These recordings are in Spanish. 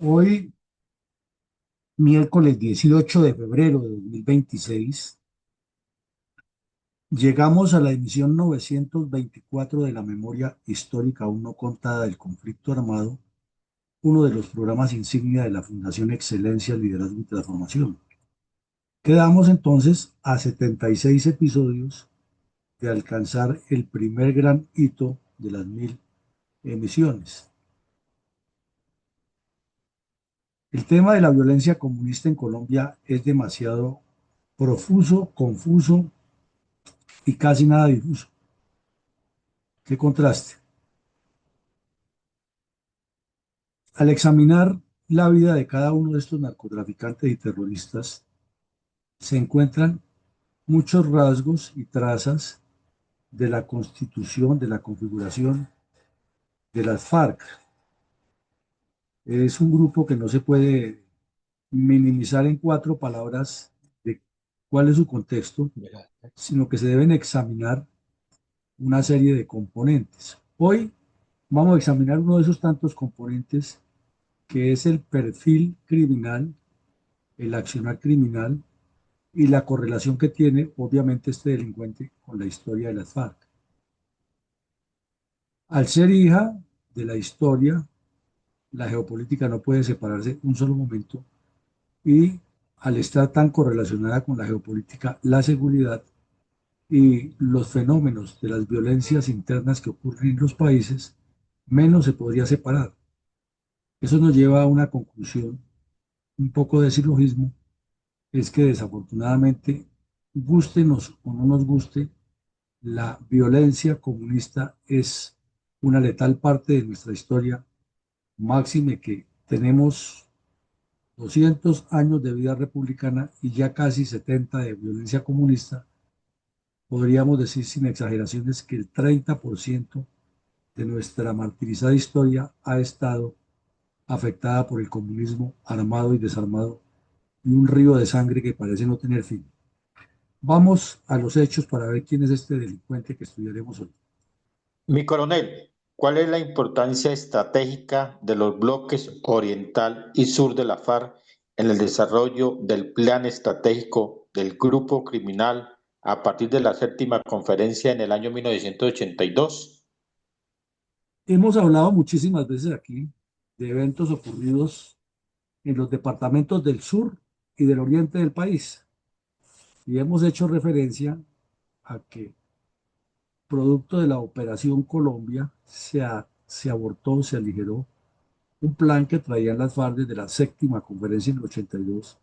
Hoy, miércoles 18 de febrero de 2026, llegamos a la emisión 924 de la memoria histórica aún no contada del conflicto armado, uno de los programas insignia de la Fundación Excelencia, Liderazgo y Transformación. Quedamos entonces a 76 episodios de alcanzar el primer gran hito de las 1000 emisiones. El tema de la violencia comunista en Colombia es demasiado profuso, confuso y casi nada difuso. Qué contraste. Al examinar la vida de cada uno de estos narcotraficantes y terroristas, se encuentran muchos rasgos y trazas de la constitución, de la configuración de las FARC. Es un grupo que no se puede minimizar en cuatro palabras de cuál es su contexto, sino que se deben examinar una serie de componentes. Hoy vamos a examinar uno de esos tantos componentes que es el perfil criminal, el accionar criminal y la correlación que tiene, obviamente, este delincuente con la historia de las FARC. Al ser hija de la historia, la geopolítica no puede separarse un solo momento y al estar tan correlacionada con la geopolítica, la seguridad y los fenómenos de las violencias internas que ocurren en los países, menos se podría separar. Eso nos lleva a una conclusión, un poco de silogismo, es que desafortunadamente, gústenos o no nos guste, la violencia comunista es una letal parte de nuestra historia, máxime que tenemos 200 años de vida republicana y ya casi 70 de violencia comunista. Podríamos decir sin exageraciones que el 30% de nuestra martirizada historia ha estado afectada por el comunismo armado y desarmado y un río de sangre que parece no tener fin. Vamos a los hechos para ver quién es este delincuente que estudiaremos hoy. Mi coronel, ¿cuál es la importancia estratégica de los bloques oriental y sur de la FARC en el desarrollo del plan estratégico del grupo criminal a partir de la séptima conferencia en el año 1982? Hemos hablado muchísimas veces aquí de eventos ocurridos en los departamentos del sur y del oriente del país y hemos hecho referencia a que producto de la Operación Colombia se abortó, se aligeró un plan que traían las FARC desde la séptima conferencia en el 82,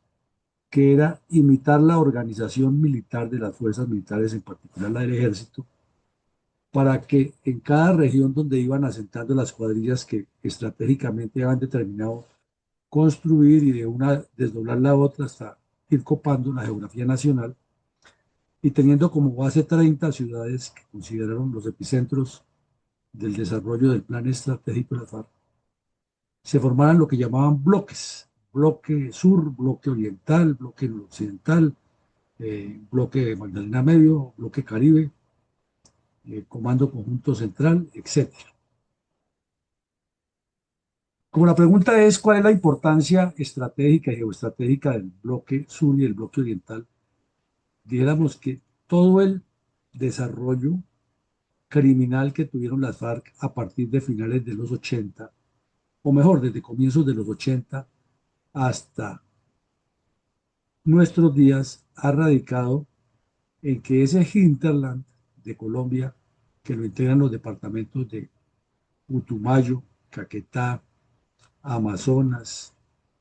que era imitar la organización militar de las fuerzas militares, en particular la del ejército, para que en cada región donde iban asentando las cuadrillas que estratégicamente habían determinado construir y de una desdoblar la otra hasta ir copando la geografía nacional y teniendo como base 30 ciudades que consideraron los epicentros del desarrollo del plan estratégico de la FARC, se formaran lo que llamaban bloques, bloque sur, bloque oriental, bloque occidental, bloque Magdalena Medio, bloque Caribe, comando conjunto central, etcétera. Como la pregunta es cuál es la importancia estratégica y geoestratégica del bloque sur y el bloque oriental, dijéramos que todo el desarrollo criminal que tuvieron las FARC a partir de finales de los 80, o mejor, desde comienzos de los 80 hasta nuestros días, ha radicado en que ese hinterland de Colombia, que lo integran los departamentos de Putumayo, Caquetá, Amazonas,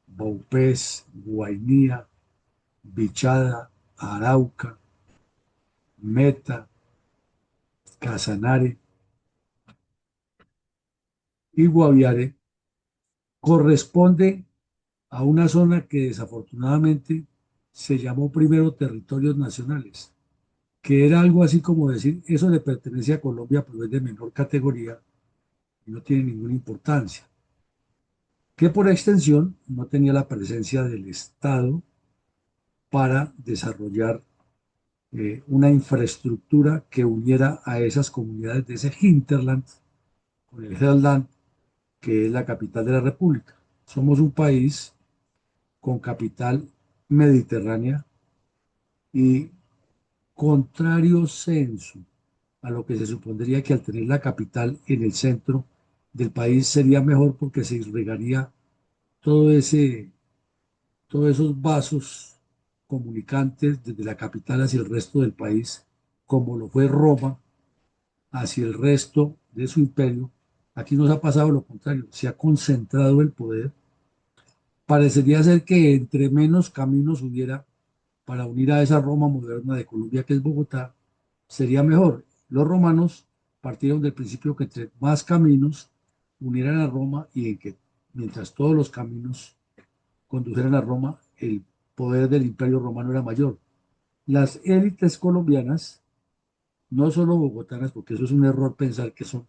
Baupés, Guainía, Bichada, Arauca, Meta, Casanare y Guaviare, corresponde a una zona que desafortunadamente se llamó primero territorios nacionales, que era algo así como decir, eso le pertenece a Colombia, pero es de menor categoría y no tiene ninguna importancia, que por extensión no tenía la presencia del Estado para desarrollar una infraestructura que uniera a esas comunidades de ese hinterland con el Heartland, que es la capital de la República. Somos un país con capital mediterránea y contrario censo a lo que se supondría que al tener la capital en el centro del país sería mejor porque se irrigaría todo ese, todos esos vasos comunicantes desde la capital hacia el resto del país, como lo fue Roma hacia el resto de su imperio. Aquí nos ha pasado lo contrario, se ha concentrado el poder. Parecería ser que entre menos caminos hubiera para unir a esa Roma moderna de Colombia que es Bogotá, sería mejor. Los romanos partieron del principio que entre más caminos unieran a Roma y en que mientras todos los caminos condujeran a Roma, el poder del imperio romano era mayor. Las élites colombianas, no solo bogotanas, porque eso es un error pensar que son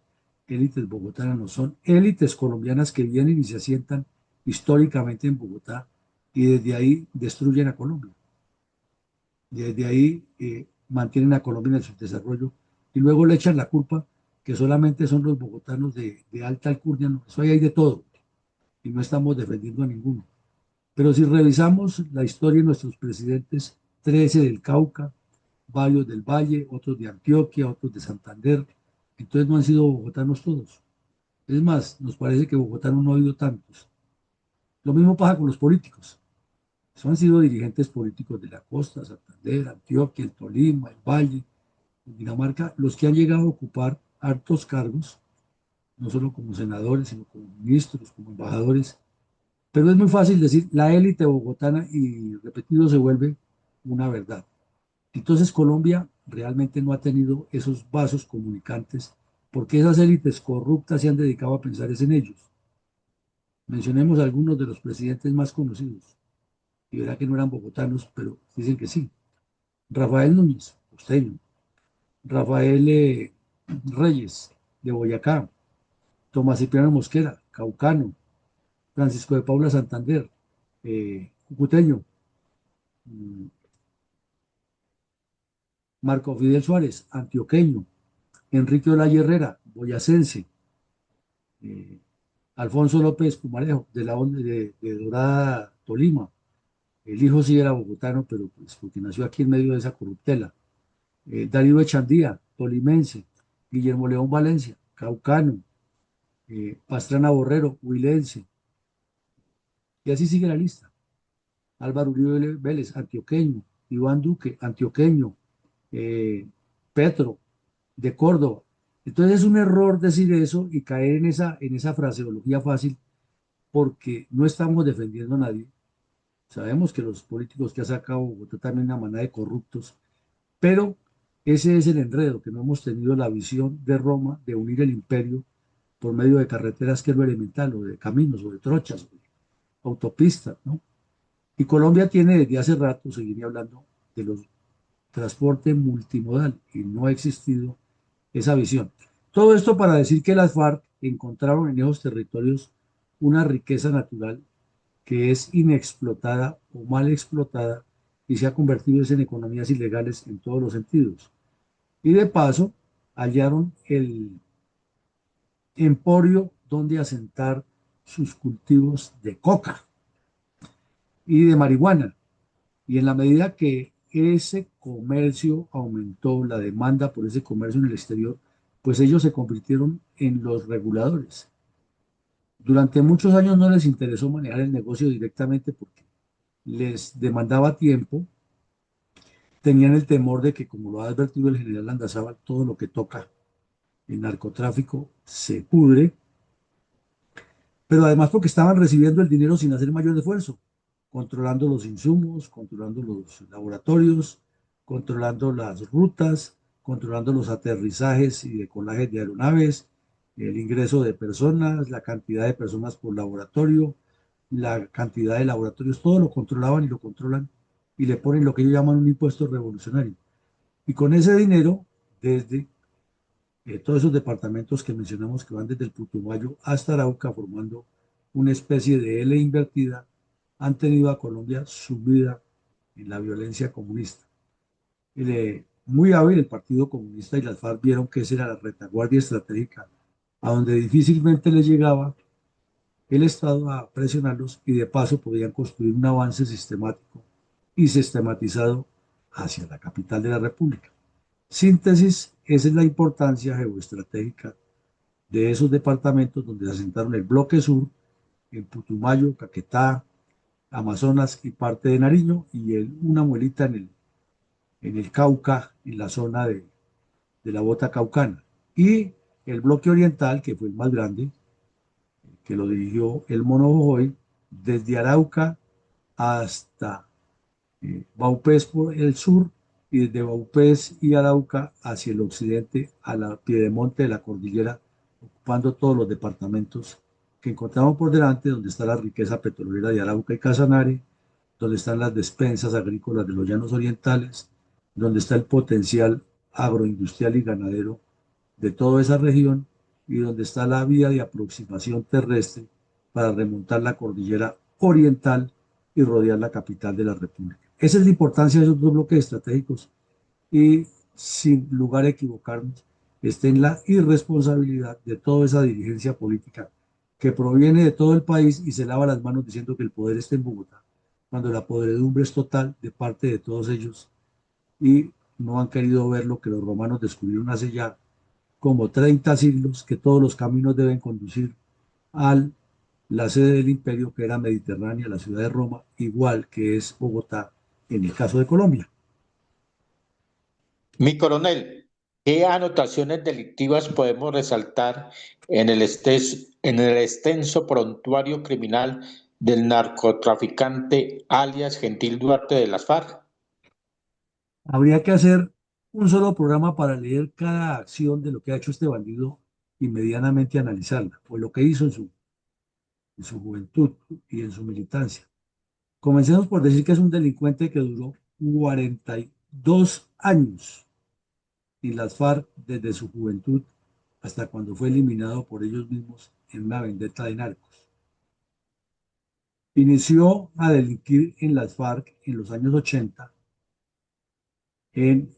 élites bogotanas, no son élites colombianas que vienen y se asientan históricamente en Bogotá y desde ahí destruyen a Colombia. Desde ahí mantienen a Colombia en el subdesarrollo y luego le echan la culpa que solamente son los bogotanos de alta alcurnia. No, eso ahí hay de todo y no estamos defendiendo a ninguno. Pero si revisamos la historia de nuestros presidentes, 13 del Cauca, varios del Valle, otros de Antioquia, otros de Santander, entonces no han sido bogotanos todos. Es más, nos parece que bogotanos no ha habido tantos. Lo mismo pasa con los políticos. Eso han sido dirigentes políticos de la costa, Santander, Antioquia, el Tolima, el Valle, Dinamarca, los que han llegado a ocupar altos cargos, no solo como senadores, sino como ministros, como embajadores. Pero es muy fácil decir la élite bogotana y repetido se vuelve una verdad. Entonces Colombia realmente no ha tenido esos vasos comunicantes porque esas élites corruptas se han dedicado a pensar es en ellos. Mencionemos algunos de los presidentes más conocidos. Y verá que no eran bogotanos, pero dicen que sí. Rafael Núñez, costeño. Rafael Reyes, de Boyacá. Tomás Cipriano Mosquera, caucano. Francisco de Paula Santander, cucuteño. Mm, Marco Fidel Suárez, antioqueño. Enrique Olaya Herrera, boyacense. eh, Alfonso López Pumarejo, de Dorada, Tolima. El hijo sí era bogotano, pero pues porque nació aquí en medio de esa corruptela. Darío Echandía, tolimense. Guillermo León Valencia, caucano. Pastrana Borrero, huilense. Y así sigue la lista. Álvaro Uribe Vélez, antioqueño. Iván Duque, antioqueño. eh, Petro, de Córdoba. Entonces es un error decir eso y caer en esa fraseología fácil porque no estamos defendiendo a nadie. Sabemos que los políticos que ha sacado Bogotá también una manada de corruptos, pero ese es el enredo, que no hemos tenido la visión de Roma de unir el imperio por medio de carreteras, que es lo elemental, o de caminos, o de trochas, o de autopistas, ¿no? Y Colombia tiene desde hace rato, seguiría hablando, de los transporte multimodal y no ha existido esa visión. Todo esto para decir que las FARC encontraron en esos territorios una riqueza natural que es inexplotada o mal explotada y se ha convertido en economías ilegales en todos los sentidos. Y de paso, hallaron el emporio donde asentar sus cultivos de coca y de marihuana. Y en la medida que ese comercio aumentó, la demanda por ese comercio en el exterior, pues ellos se convirtieron en los reguladores. Durante muchos años no les interesó manejar el negocio directamente porque les demandaba tiempo, tenían el temor de que, como lo ha advertido el general Landazábal, todo lo que toca el narcotráfico se pudre, pero además porque estaban recibiendo el dinero sin hacer mayor esfuerzo, controlando los insumos, controlando los laboratorios, controlando las rutas, controlando los aterrizajes y decolajes de aeronaves, el ingreso de personas, la cantidad de personas por laboratorio, la cantidad de laboratorios, todo lo controlaban y lo controlan y le ponen lo que ellos llaman un impuesto revolucionario. Y con ese dinero, desde todos esos departamentos que mencionamos que van desde el Putumayo hasta Arauca formando una especie de L invertida, han tenido a Colombia sumida en la violencia comunista. Muy hábil el Partido Comunista y las FARC vieron que esa era la retaguardia estratégica, a donde difícilmente les llegaba el Estado a presionarlos y de paso podían construir un avance sistemático y sistematizado hacia la capital de la República. Síntesis, esa es la importancia geoestratégica de esos departamentos donde se asentaron el bloque sur, en Putumayo, Caquetá, Amazonas y parte de Nariño, y una muelita en el Cauca, en la zona de la bota caucana. Y el bloque oriental, que fue el más grande, que lo dirigió el Mono Jojoy, desde Arauca hasta Vaupés por el sur y desde Vaupés y Arauca hacia el occidente a la piedemonte de la cordillera, ocupando todos los departamentos que encontramos por delante, donde está la riqueza petrolera de Arauca y Casanare, donde están las despensas agrícolas de los llanos orientales, donde está el potencial agroindustrial y ganadero de toda esa región y donde está la vía de aproximación terrestre para remontar la cordillera oriental y rodear la capital de la República. Esa es la importancia de esos dos bloques estratégicos y sin lugar a equivocarnos, está en la irresponsabilidad de toda esa dirigencia política que proviene de todo el país y se lava las manos diciendo que el poder está en Bogotá, cuando la podredumbre es total de parte de todos ellos y no han querido ver lo que los romanos descubrieron hace ya como 30 siglos, que todos los caminos deben conducir a la sede del imperio, que era Mediterránea, la ciudad de Roma, igual que es Bogotá en el caso de Colombia. Mi coronel, ¿qué anotaciones delictivas podemos resaltar en el extenso prontuario criminal del narcotraficante alias Gentil Duarte de las FARC? Habría que hacer un solo programa para leer cada acción de lo que ha hecho este bandido y medianamente analizarla, o lo que hizo en su juventud y en su militancia. Comencemos por decir que es un delincuente que duró 42 años en las FARC desde su juventud hasta cuando fue eliminado por ellos mismos en una vendetta de narcos. Inició a delinquir en las FARC en los años 80 en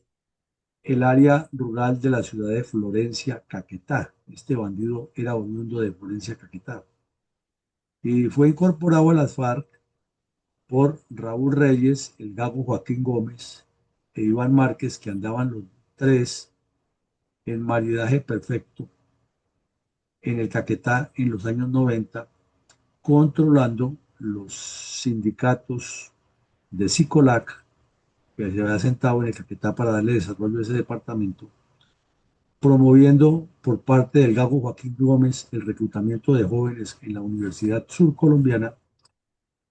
el área rural de la ciudad de Florencia, Caquetá. Este bandido era oriundo de Florencia, Caquetá. Y fue incorporado a las FARC por Raúl Reyes, el Gago Joaquín Gómez e Iván Márquez, que andaban los tres en maridaje perfecto en el Caquetá en los años 90, controlando los sindicatos de Sicolac, que se había sentado en el Caquetá para darle desarrollo a ese departamento, promoviendo por parte del Gago Joaquín Gómez el reclutamiento de jóvenes en la Universidad Surcolombiana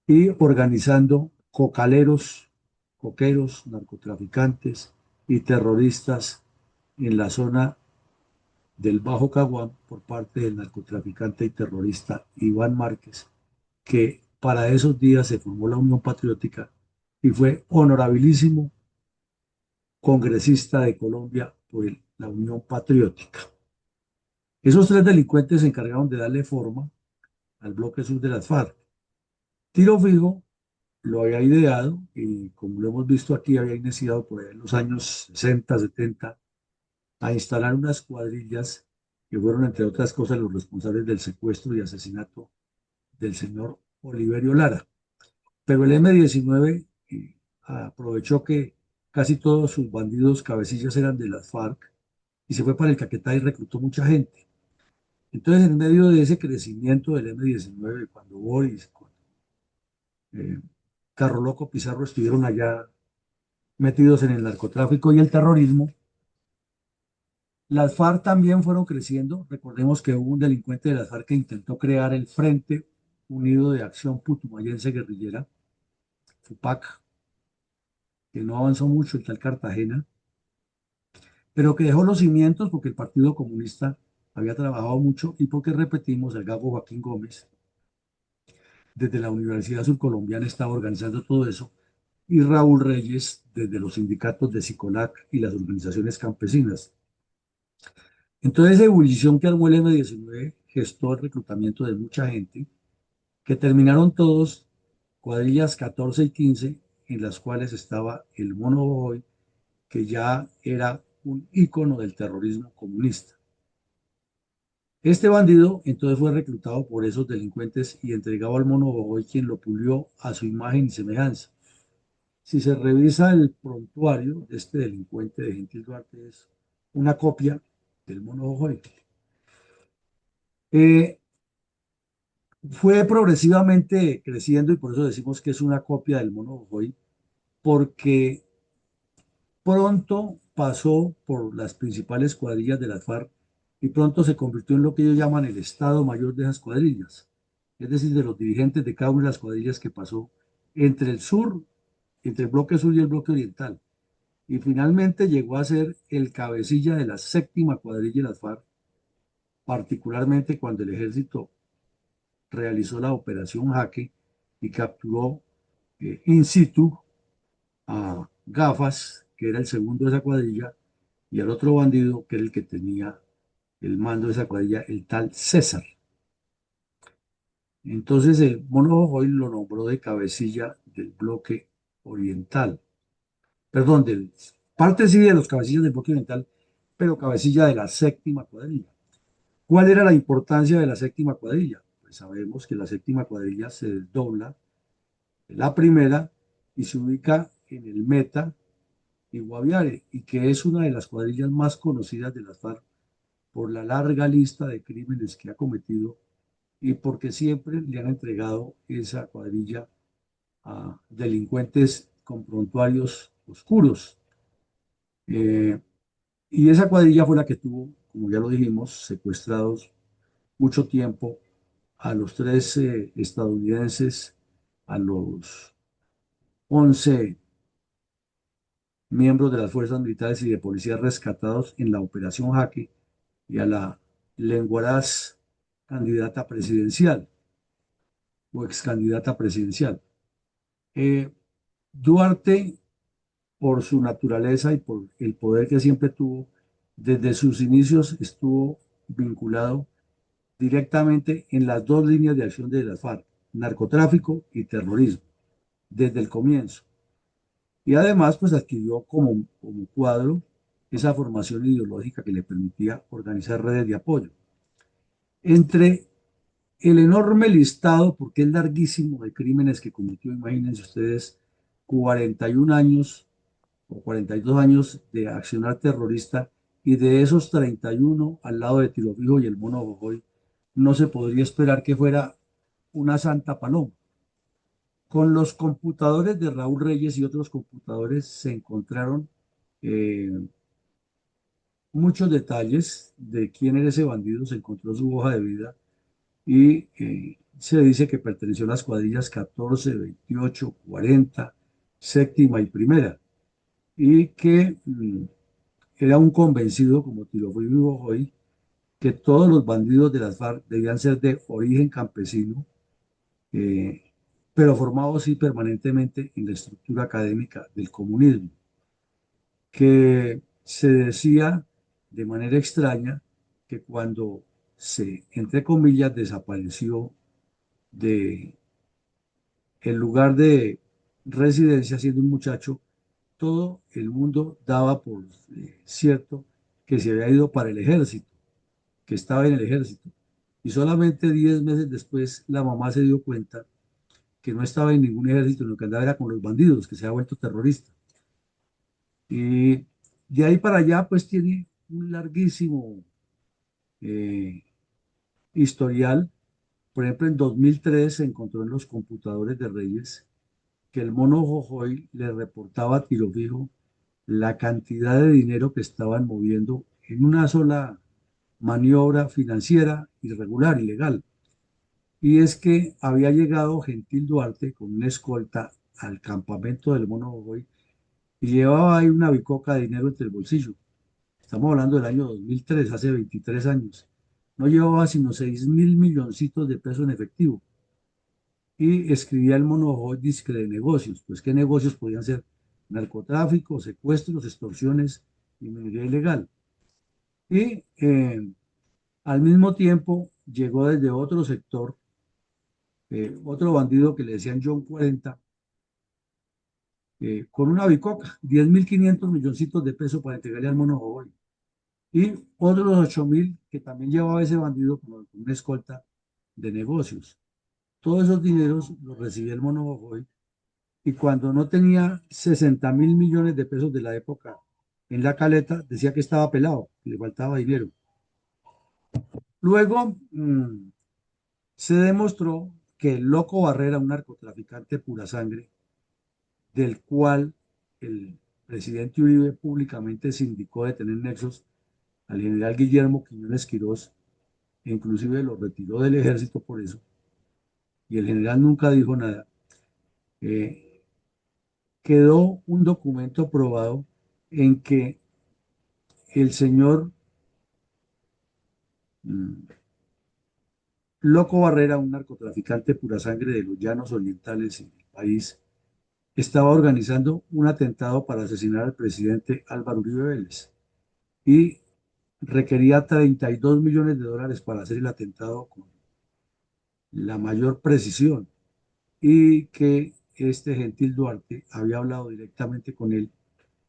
y organizando cocaleros, coqueros, narcotraficantes y terroristas en la zona del Bajo Caguán por parte del narcotraficante y terrorista Iván Márquez, que para esos días se formó la Unión Patriótica y fue honorabilísimo congresista de Colombia por la Unión Patriótica. Esos tres delincuentes se encargaron de darle forma al bloque sur de las FARC. Tiro Fijo lo había ideado y como lo hemos visto aquí, había iniciado por ahí en los años 60, 70 a instalar unas cuadrillas que fueron, entre otras cosas, los responsables del secuestro y asesinato del señor Oliverio Lara. Pero el M-19 aprovechó que casi todos sus bandidos cabecillas eran de las FARC y se fue para el Caquetá y reclutó mucha gente. Entonces, en medio de ese crecimiento del M-19, cuando Boris, cuando, eh, Carro Loco Pizarro estuvieron allá metidos en el narcotráfico y el terrorismo, las FARC también fueron creciendo. Recordemos que hubo un delincuente de las FARC que intentó crear el Frente Unido de Acción Putumayense Guerrillera, FUPAC, que no avanzó mucho, el tal Cartagena, pero que dejó los cimientos porque el Partido Comunista había trabajado mucho y porque, repetimos, el Gago Joaquín Gómez, desde la Universidad Surcolombiana, estaba organizando todo eso, y Raúl Reyes, desde los sindicatos de Sicolac y las organizaciones campesinas. Entonces, esa ebullición que armó el M-19 gestó el reclutamiento de mucha gente, que terminaron todos cuadrillas 14 y 15, en las cuales estaba el Mono Boy, que ya era un ícono del terrorismo comunista. Este bandido entonces fue reclutado por esos delincuentes y entregado al mono Jojoy, quien lo pulió a su imagen y semejanza. Si se revisa el prontuario de este delincuente de Gentil Duarte, es una copia del mono Jojoy. Eh, Fue progresivamente creciendo y por eso decimos que es una copia del mono Jojoy, porque pronto pasó por las principales cuadrillas de las FARC y pronto se convirtió en lo que ellos llaman el Estado Mayor de esas cuadrillas, es decir, de los dirigentes de cada una de las cuadrillas que pasó entre el sur, entre el bloque sur y el bloque oriental. Y finalmente llegó a ser el cabecilla de la séptima cuadrilla de las FARC, particularmente cuando el ejército realizó la operación Jaque y capturó in situ a Gafas, que era el segundo de esa cuadrilla, y al otro bandido, que era el que tenía el mando de esa cuadrilla, el tal César. Entonces el mono Jojoy lo nombró de cabecilla del bloque oriental, perdón, del parte sí de los cabecillas del bloque oriental, pero cabecilla de la séptima cuadrilla. ¿Cuál era la importancia de la séptima cuadrilla? Pues sabemos que la séptima cuadrilla se desdobla de la primera y se ubica en el Meta y Guaviare, y que es una de las cuadrillas más conocidas de las FARC por la larga lista de crímenes que ha cometido y porque siempre le han entregado esa cuadrilla a delincuentes con prontuarios oscuros. Eh, y esa cuadrilla fue la que tuvo, como ya lo dijimos, secuestrados mucho tiempo a los tres estadounidenses, a los 11 miembros de las fuerzas militares y de policía rescatados en la Operación Jaque y a la lenguaraz candidata presidencial o ex candidata presidencial. Eh, Duarte, por su naturaleza y por el poder que siempre tuvo, desde sus inicios estuvo vinculado directamente en las dos líneas de acción de las FARC, narcotráfico y terrorismo, desde el comienzo. Y además, pues adquirió como cuadro esa formación ideológica que le permitía organizar redes de apoyo. Entre el enorme listado, porque es larguísimo, de crímenes que cometió, imagínense ustedes, 41 años o 42 años de accionar terrorista, y de esos 31 al lado de Tiro Fijo y el Mono Jojoy, no se podría esperar que fuera una santa paloma. Con los computadores de Raúl Reyes y otros computadores se encontraron eh, muchos detalles de quién era ese bandido, se encontró su hoja de vida y se dice que perteneció a las cuadrillas 14, 28, 40, séptima y primera, y que era un convencido, como Tiro Vivo hoy, que todos los bandidos de las FARC debían ser de origen campesino, eh, pero formados sí permanentemente en la estructura académica del comunismo, que se decía de manera extraña que cuando se, entre comillas, desapareció de el lugar de residencia siendo un muchacho, todo el mundo daba por cierto que se había ido para el ejército, que estaba en el ejército. Y solamente 10 meses después la mamá se dio cuenta que no estaba en ningún ejército, sino que andaba era con los bandidos, que se ha vuelto terrorista. Y de ahí para allá, pues tiene un larguísimo eh, historial. Por ejemplo, en 2003 se encontró en los computadores de Reyes que el mono Jojoy le reportaba a Tiro Fijo la cantidad de dinero que estaban moviendo en una sola maniobra financiera irregular, ilegal. Y es que había llegado Gentil Duarte con una escolta al campamento del mono Jojoy y llevaba ahí una bicoca de dinero entre el bolsillo. Estamos hablando del año 2003, hace 23 años. No llevaba sino 6.000 milloncitos de pesos en efectivo. Y escribía el monojoy disque de negocios. Pues, ¿qué negocios podían ser? Narcotráfico, secuestros, extorsiones y minería ilegal. Y al mismo tiempo llegó desde otro sector, otro bandido que le decían John 40, con una bicoca, 10.500 milloncitos de pesos para entregarle al monojoy. y otros 8.000 que también llevaba ese bandido como una escolta de negocios. Todos esos dineros los recibía el Mono Jojoy y cuando no tenía 60.000 millones de pesos de la época en la caleta, decía que estaba pelado, que le faltaba dinero. Luego se demostró que el Loco Barrera, un narcotraficante pura sangre, del cual el presidente Uribe públicamente se indicó de tener nexos al general Guillermo Quiñones Quirós, e inclusive lo retiró del ejército por eso, y el general nunca dijo nada. eh, Quedó un documento probado en que el señor mm, Loco Barrera, un narcotraficante pura sangre de los llanos orientales del país, estaba organizando un atentado para asesinar al presidente Álvaro Uribe Vélez y requería 32 millones de dólares para hacer el atentado con la mayor precisión y que este Gentil Duarte había hablado directamente con él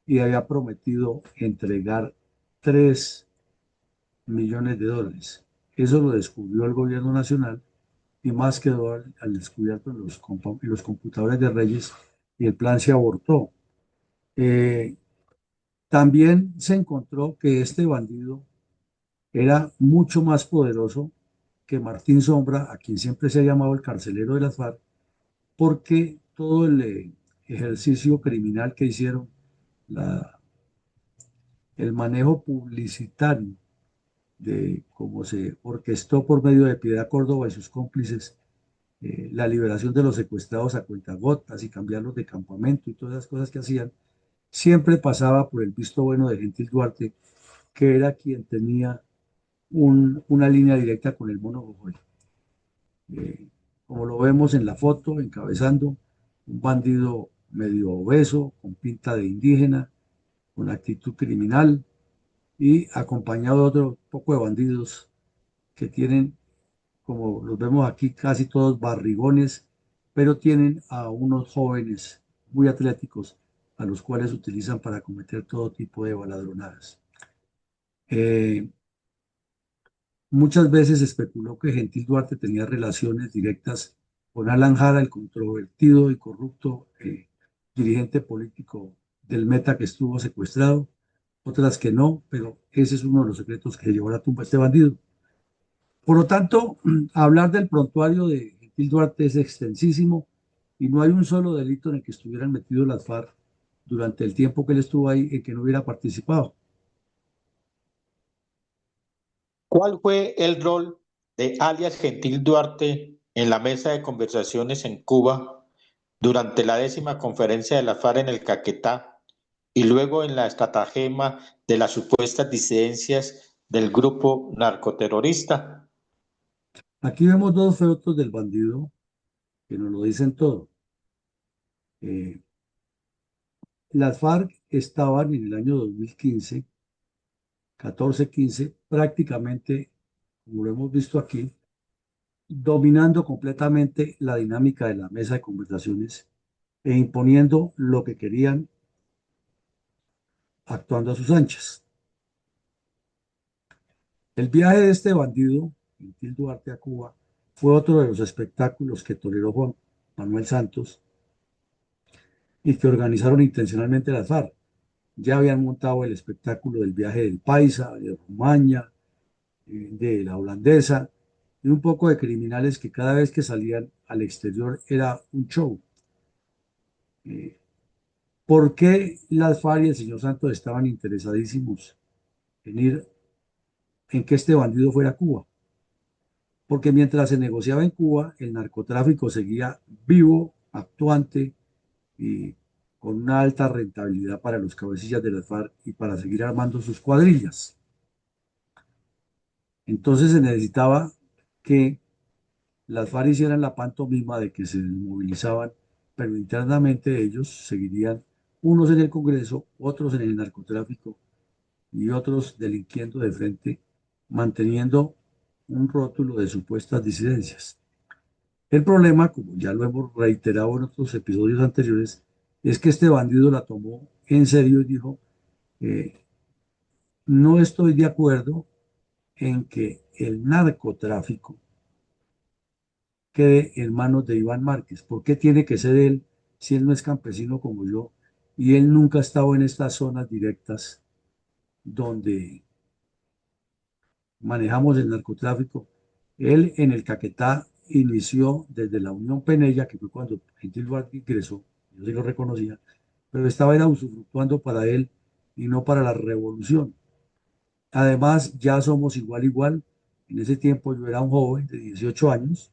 y había prometido entregar 3 millones de dólares. Eso lo descubrió el gobierno nacional y más quedó al descubierto en los computadores de Reyes y el plan se abortó. Eh, También se encontró que este bandido era mucho más poderoso que Martín Sombra, a quien siempre se ha llamado el carcelero de las FARC, porque todo el ejercicio criminal que hicieron, la- el manejo publicitario de cómo se orquestó por medio de Piedad Córdoba y sus cómplices la liberación de los secuestrados a cuentagotas y cambiarlos de campamento y todas las cosas que hacían, siempre pasaba por el visto bueno de Gentil Duarte, que era quien tenía una línea directa con el Mono Jojoy. Eh, Como lo vemos en la foto, encabezando un bandido medio obeso, con pinta de indígena, con actitud criminal y acompañado de otro poco de bandidos que tienen, como los vemos aquí, casi todos barrigones, pero tienen a unos jóvenes muy atléticos a los cuales utilizan para cometer todo tipo de baladronadas. Eh, Muchas veces se especuló que Gentil Duarte tenía relaciones directas con Alan Jara, el controvertido y corrupto dirigente político del Meta que estuvo secuestrado, otras que no, pero ese es uno de los secretos que llevó a la tumba a este bandido. Por lo tanto, hablar del prontuario de Gentil Duarte es extensísimo y no hay un solo delito en el que estuvieran metidos las FARC durante el tiempo que él estuvo ahí en que no hubiera participado. ¿Cuál fue el rol de alias Gentil Duarte en la mesa de conversaciones en Cuba durante la 10ª conferencia de la FARC en el Caquetá y luego en la estratagema de las supuestas disidencias del grupo narcoterrorista? Aquí vemos dos fotos del bandido que nos lo dicen todo. Eh, las FARC estaban en el año 2015, 14-15, prácticamente, como lo hemos visto aquí, dominando completamente la dinámica de la mesa de conversaciones e imponiendo lo que querían, actuando a sus anchas. El viaje de este bandido, Gentil Duarte, a Cuba, fue otro de los espectáculos que toleró Juan Manuel Santos y que organizaron intencionalmente las FARC. Ya habían montado el espectáculo del viaje del Paisa, de Romaña, de la holandesa, y un poco de criminales que cada vez que salían al exterior era un show. Eh, ¿Por qué las FARC y el señor Santos estaban interesadísimos en ir, en que este bandido fuera a Cuba? Porque mientras se negociaba en Cuba, el narcotráfico seguía vivo, actuante y con una alta rentabilidad para los cabecillas de las FARC y para seguir armando sus cuadrillas. Entonces se necesitaba que las FARC hicieran la pantomima de que se movilizaban, pero internamente ellos seguirían, unos en el Congreso, otros en el narcotráfico y otros delinquiendo de frente, manteniendo un rótulo de supuestas disidencias. El problema, como ya lo hemos reiterado en otros episodios anteriores, es que este bandido la tomó en serio y dijo, eh, no estoy de acuerdo en que el narcotráfico quede en manos de Iván Márquez. ¿Por qué tiene que ser él si él no es campesino como yo y él nunca ha estado en estas zonas directas donde manejamos el narcotráfico? Él en el Caquetá inició desde la Unión Penella, que fue cuando Gentil Duarte ingresó, yo sí lo reconocía, pero estaba era usufructuando para él y no para la revolución. Además, ya somos igual, igual. En ese tiempo yo era un joven de 18 años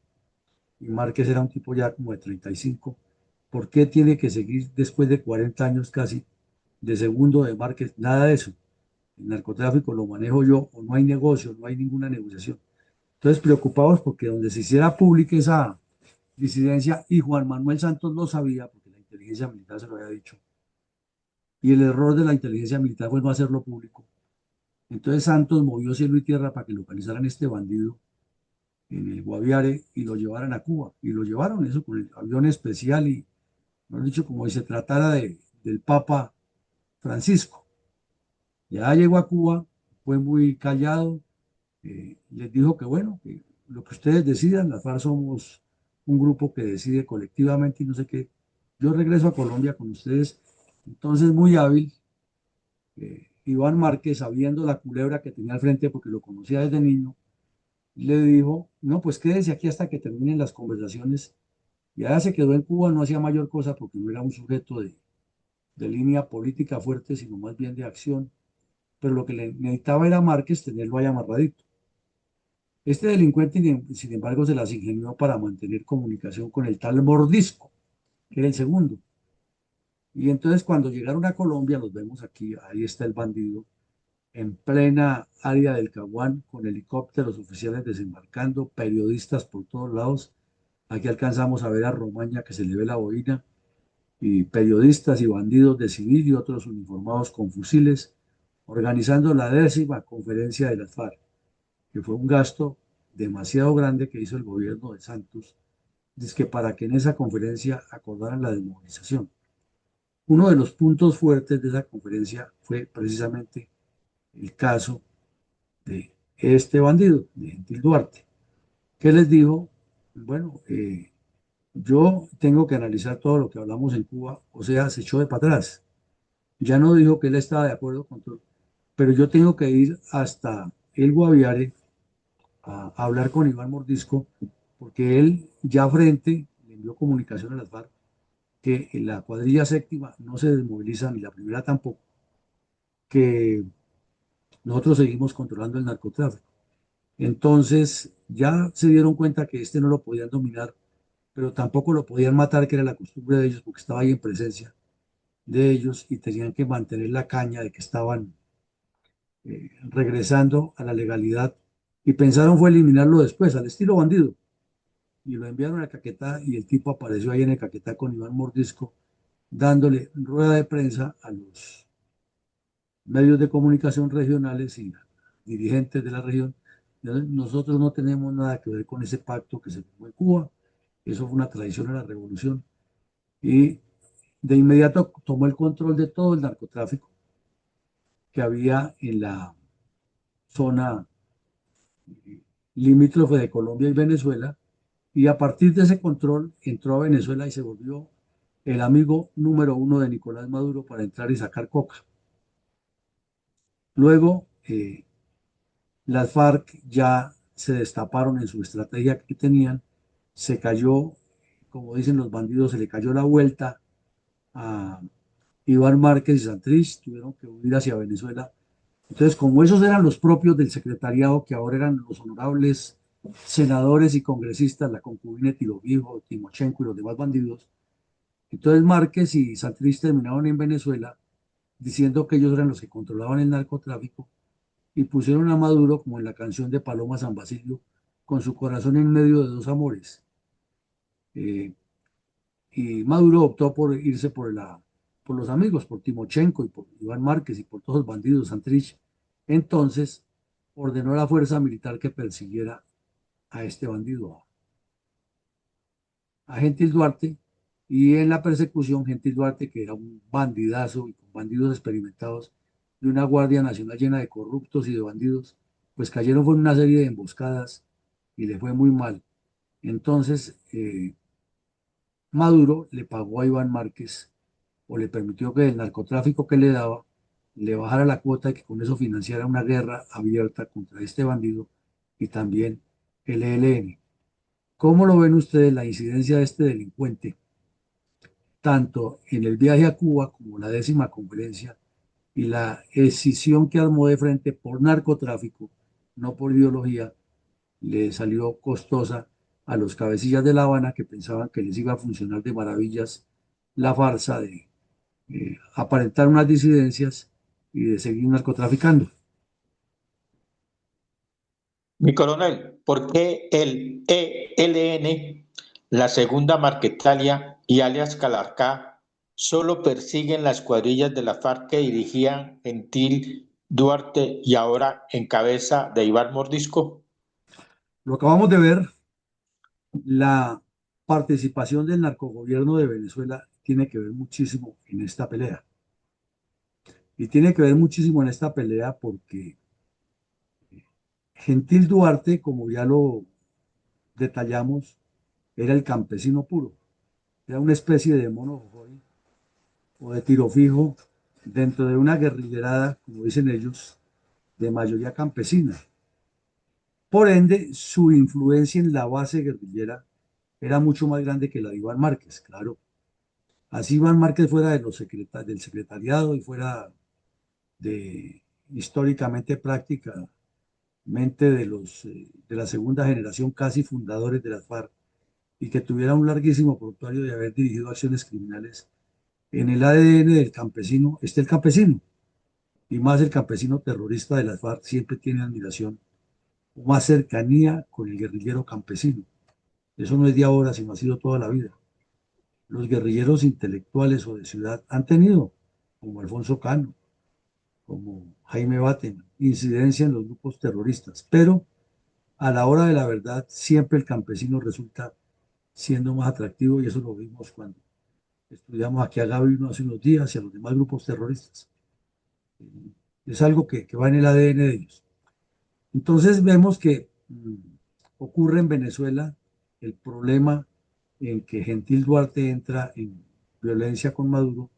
y Márquez era un tipo ya como de 35. ¿Por qué tiene que seguir después de 40 años casi de segundo de Márquez? Nada de eso. El narcotráfico lo manejo yo, o no hay negocio, no hay ninguna negociación. Entonces, preocupados porque donde se hiciera pública esa disidencia, y Juan Manuel Santos lo sabía, porque la inteligencia militar se lo había dicho, y el error de la inteligencia militar fue no hacerlo público. Entonces Santos movió cielo y tierra para que localizaran este bandido en el Guaviare y lo llevaran a Cuba. Y lo llevaron eso con el avión especial y, mejor dicho, como si se tratara del Papa Francisco. Ya llegó a Cuba, fue muy callado, les dijo que bueno, que lo que ustedes decidan, las FARC somos un grupo que decide colectivamente y no sé qué. Yo regreso a Colombia con ustedes. Entonces, muy hábil, Iván Márquez, sabiendo la culebra que tenía al frente, porque lo conocía desde niño, le dijo, no, pues quédese aquí hasta que terminen las conversaciones. Y allá se quedó en Cuba, no hacía mayor cosa porque no era un sujeto de línea política fuerte, sino más bien de acción. Pero lo que le necesitaba era Márquez tenerlo ahí amarradito. Este delincuente, sin embargo, se las ingenió para mantener comunicación con el tal Mordisco, que era el segundo. Y entonces cuando llegaron a Colombia, los vemos aquí, ahí está el bandido, en plena área del Caguán, con helicópteros oficiales desembarcando, periodistas por todos lados. Aquí alcanzamos a ver a Romaña que se le ve la boina, y periodistas y bandidos de civil y otros uniformados con fusiles, organizando la 10ª conferencia de las FARC, que fue un gasto demasiado grande que hizo el gobierno de Santos, que para que en esa conferencia acordaran la desmovilización. Uno de los puntos fuertes de esa conferencia fue precisamente el caso de este bandido, de Gentil Duarte, que les dijo, bueno, yo tengo que analizar todo lo que hablamos en Cuba, o sea, se echó de para atrás. Ya no dijo que él estaba de acuerdo con todo, pero yo tengo que ir hasta el Guaviare a hablar con Iván Mordisco, porque él ya frente le envió comunicación a las FARC que en la cuadrilla séptima no se desmoviliza, ni la primera tampoco, que nosotros seguimos controlando el narcotráfico. Entonces ya se dieron cuenta que este no lo podían dominar, pero tampoco lo podían matar, que era la costumbre de ellos, porque estaba ahí en presencia de ellos y tenían que mantener la caña de que estaban regresando a la legalidad, y pensaron fue eliminarlo después, al estilo bandido, y lo enviaron a Caquetá y el tipo apareció ahí en el Caquetá con Iván Mordisco dándole rueda de prensa a los medios de comunicación regionales y dirigentes de la región. Nosotros no tenemos nada que ver con ese pacto que se firmó en Cuba, eso fue una traición a la revolución, y de inmediato tomó el control de todo el narcotráfico que había en la zona limítrofe de Colombia y Venezuela, y a partir de ese control entró a Venezuela y se volvió el amigo número uno de Nicolás Maduro para entrar y sacar coca. Luego, las FARC ya se destaparon en su estrategia que tenían, se cayó, como dicen los bandidos, se le cayó la vuelta a Iván Márquez y Santrich, tuvieron que huir hacia Venezuela. Entonces, como esos eran los propios del secretariado, que ahora eran los honorables senadores y congresistas, la concubina de Tirovijo, Timochenko y los demás bandidos, entonces Márquez y Santrich terminaron en Venezuela diciendo que ellos eran los que controlaban el narcotráfico, y pusieron a Maduro, como en la canción de Paloma San Basilio, con su corazón en medio de dos amores. Eh, y Maduro optó por irse por los amigos, por Timochenko y por Iván Márquez y por todos los bandidos, Santrich. Entonces ordenó a la fuerza militar que persiguiera a este bandido, a Gentil Duarte, y en la persecución Gentil Duarte, que era un bandidazo y con bandidos experimentados, de una Guardia Nacional llena de corruptos y de bandidos, pues cayeron con una serie de emboscadas y le fue muy mal. Entonces, Maduro le pagó a Iván Márquez o le permitió que el narcotráfico que le daba le bajara la cuota y que con eso financiara una guerra abierta contra este bandido y también el ELN. ¿Cómo lo ven ustedes la incidencia de este delincuente, tanto en el viaje a Cuba como la 10ª conferencia y la escisión que armó de frente por narcotráfico, no por ideología, le salió costosa a los cabecillas de La Habana que pensaban que les iba a funcionar de maravillas la farsa de aparentar unas disidencias y de seguir narcotraficando? Mi coronel, ¿por qué el ELN, la segunda Marquetalia y alias Calarcá solo persiguen las cuadrillas de la FARC que dirigían Gentil Duarte y ahora en cabeza de Iván Mordisco? Lo acabamos de ver, la participación del narcogobierno de Venezuela tiene que ver muchísimo en esta pelea. Y tiene que ver muchísimo en esta pelea porque Gentil Duarte, como ya lo detallamos, era el campesino puro. Era una especie de mono jojoy o de tiro fijo dentro de una guerrillerada, como dicen ellos, de mayoría campesina. Por ende, su influencia en la base guerrillera era mucho más grande que la de Iván Márquez, claro. Así Iván Márquez fuera de del secretariado y fuera de históricamente prácticamente de la segunda generación casi fundadores de las FARC y que tuviera un larguísimo prontuario de haber dirigido acciones criminales. En el ADN del campesino está el campesino, y más el campesino terrorista de las FARC siempre tiene admiración o más cercanía con el guerrillero campesino. Eso no es de ahora, sino ha sido toda la vida. Los guerrilleros intelectuales o de ciudad han tenido, como Alfonso Cano, como Jaime Baten, incidencia en los grupos terroristas, pero a la hora de la verdad siempre el campesino resulta siendo más atractivo y eso lo vimos cuando estudiamos aquí a Gavino hace unos días y a los demás grupos terroristas. Es algo que va en el ADN de ellos. Entonces vemos que ocurre en Venezuela el problema en que Gentil Duarte entra en violencia con Maduro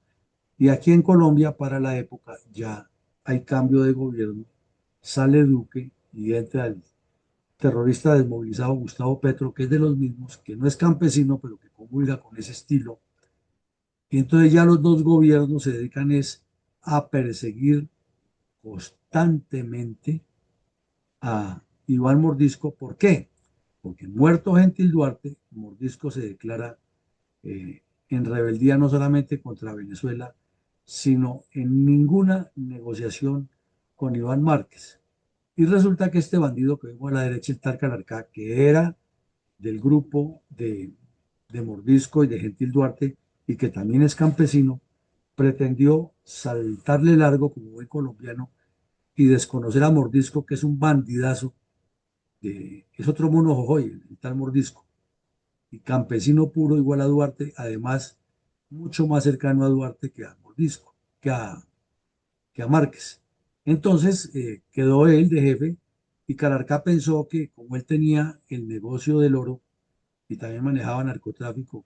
y aquí en Colombia para la época ya hay cambio de gobierno, sale Duque y entra el terrorista desmovilizado Gustavo Petro, que es de los mismos, que no es campesino, pero que comulga con ese estilo. Y entonces ya los dos gobiernos se dedican es a perseguir constantemente a Iván Mordisco. ¿Por qué? Porque muerto Gentil Duarte, Mordisco se declara en rebeldía no solamente contra Venezuela, sino en ninguna negociación con Iván Márquez. Y resulta que este bandido que vemos a la derecha, el Tal Calarcá, que era del grupo de Mordisco y de Gentil Duarte, y que también es campesino, pretendió saltarle largo como buen colombiano y desconocer a Mordisco, que es un bandidazo, es otro mono jojoy, el tal Mordisco, y campesino puro igual a Duarte, además mucho más cercano a Duarte que a Mordisco, que a Márquez. Entonces quedó él de jefe y Calarcá pensó que como él tenía el negocio del oro y también manejaba narcotráfico,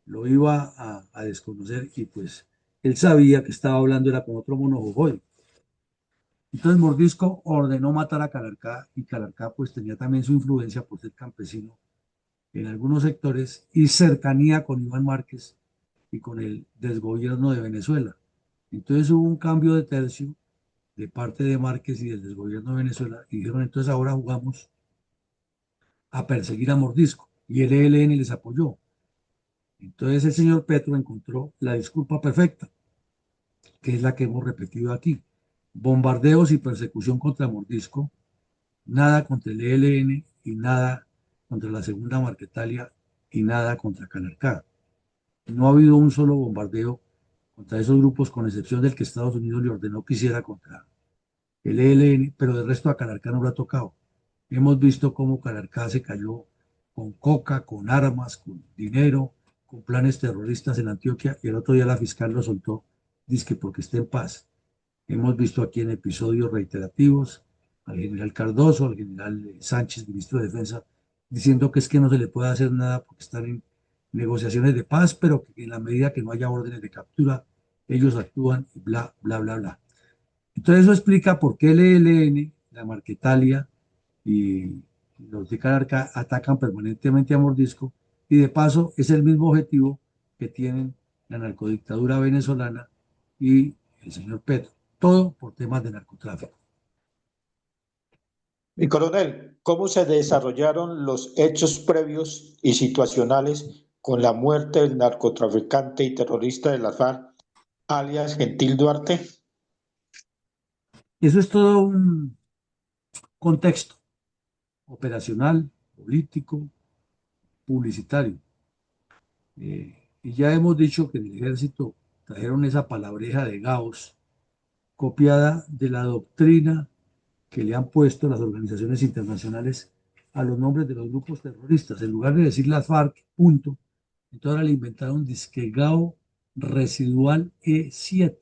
lo iba a desconocer y pues él sabía que estaba hablando era con otro mono jojoy. Entonces Mordisco ordenó matar a Calarcá y Calarcá pues tenía también su influencia por ser campesino en algunos sectores y cercanía con Iván Márquez y con el desgobierno de Venezuela. Entonces hubo un cambio de tercio de parte de Márquez y del desgobierno de Venezuela y dijeron entonces ahora jugamos a perseguir a Mordisco y el ELN les apoyó. Entonces el señor Petro encontró la disculpa perfecta, que es la que hemos repetido aquí. Bombardeos y persecución contra Mordisco, nada contra el ELN y nada contra la segunda Marquetalia y nada contra Calarcá. No ha habido un solo bombardeo contra esos grupos, con excepción del que Estados Unidos le ordenó que hiciera contra el ELN, pero de resto a Calarcá no lo ha tocado. Hemos visto cómo Calarcá se cayó con coca, con armas, con dinero, con planes terroristas en Antioquia, y el otro día la fiscal lo soltó, dice que porque esté en paz. Hemos visto aquí en episodios reiterativos al general Cardoso, al general Sánchez, ministro de Defensa, diciendo que es que no se le puede hacer nada porque están en negociaciones de paz, pero que en la medida que no haya órdenes de captura, ellos actúan y bla, bla, bla, bla. Entonces eso explica por qué el ELN, la Marquetalia y los de Calarca atacan permanentemente a Mordisco y de paso es el mismo objetivo que tienen la narcodictadura venezolana y el señor Petro. Todo por temas de narcotráfico. Mi coronel, ¿cómo se desarrollaron los hechos previos y situacionales con la muerte del narcotraficante y terrorista de la FARC, alias Gentil Duarte? Eso es todo un contexto operacional, político, publicitario. Y ya hemos dicho que en el ejército trajeron esa palabreja de Gauss, copiada de la doctrina que le han puesto las organizaciones internacionales a los nombres de los grupos terroristas. En lugar de decir las FARC, punto, entonces ahora le inventaron disque GAO residual E7.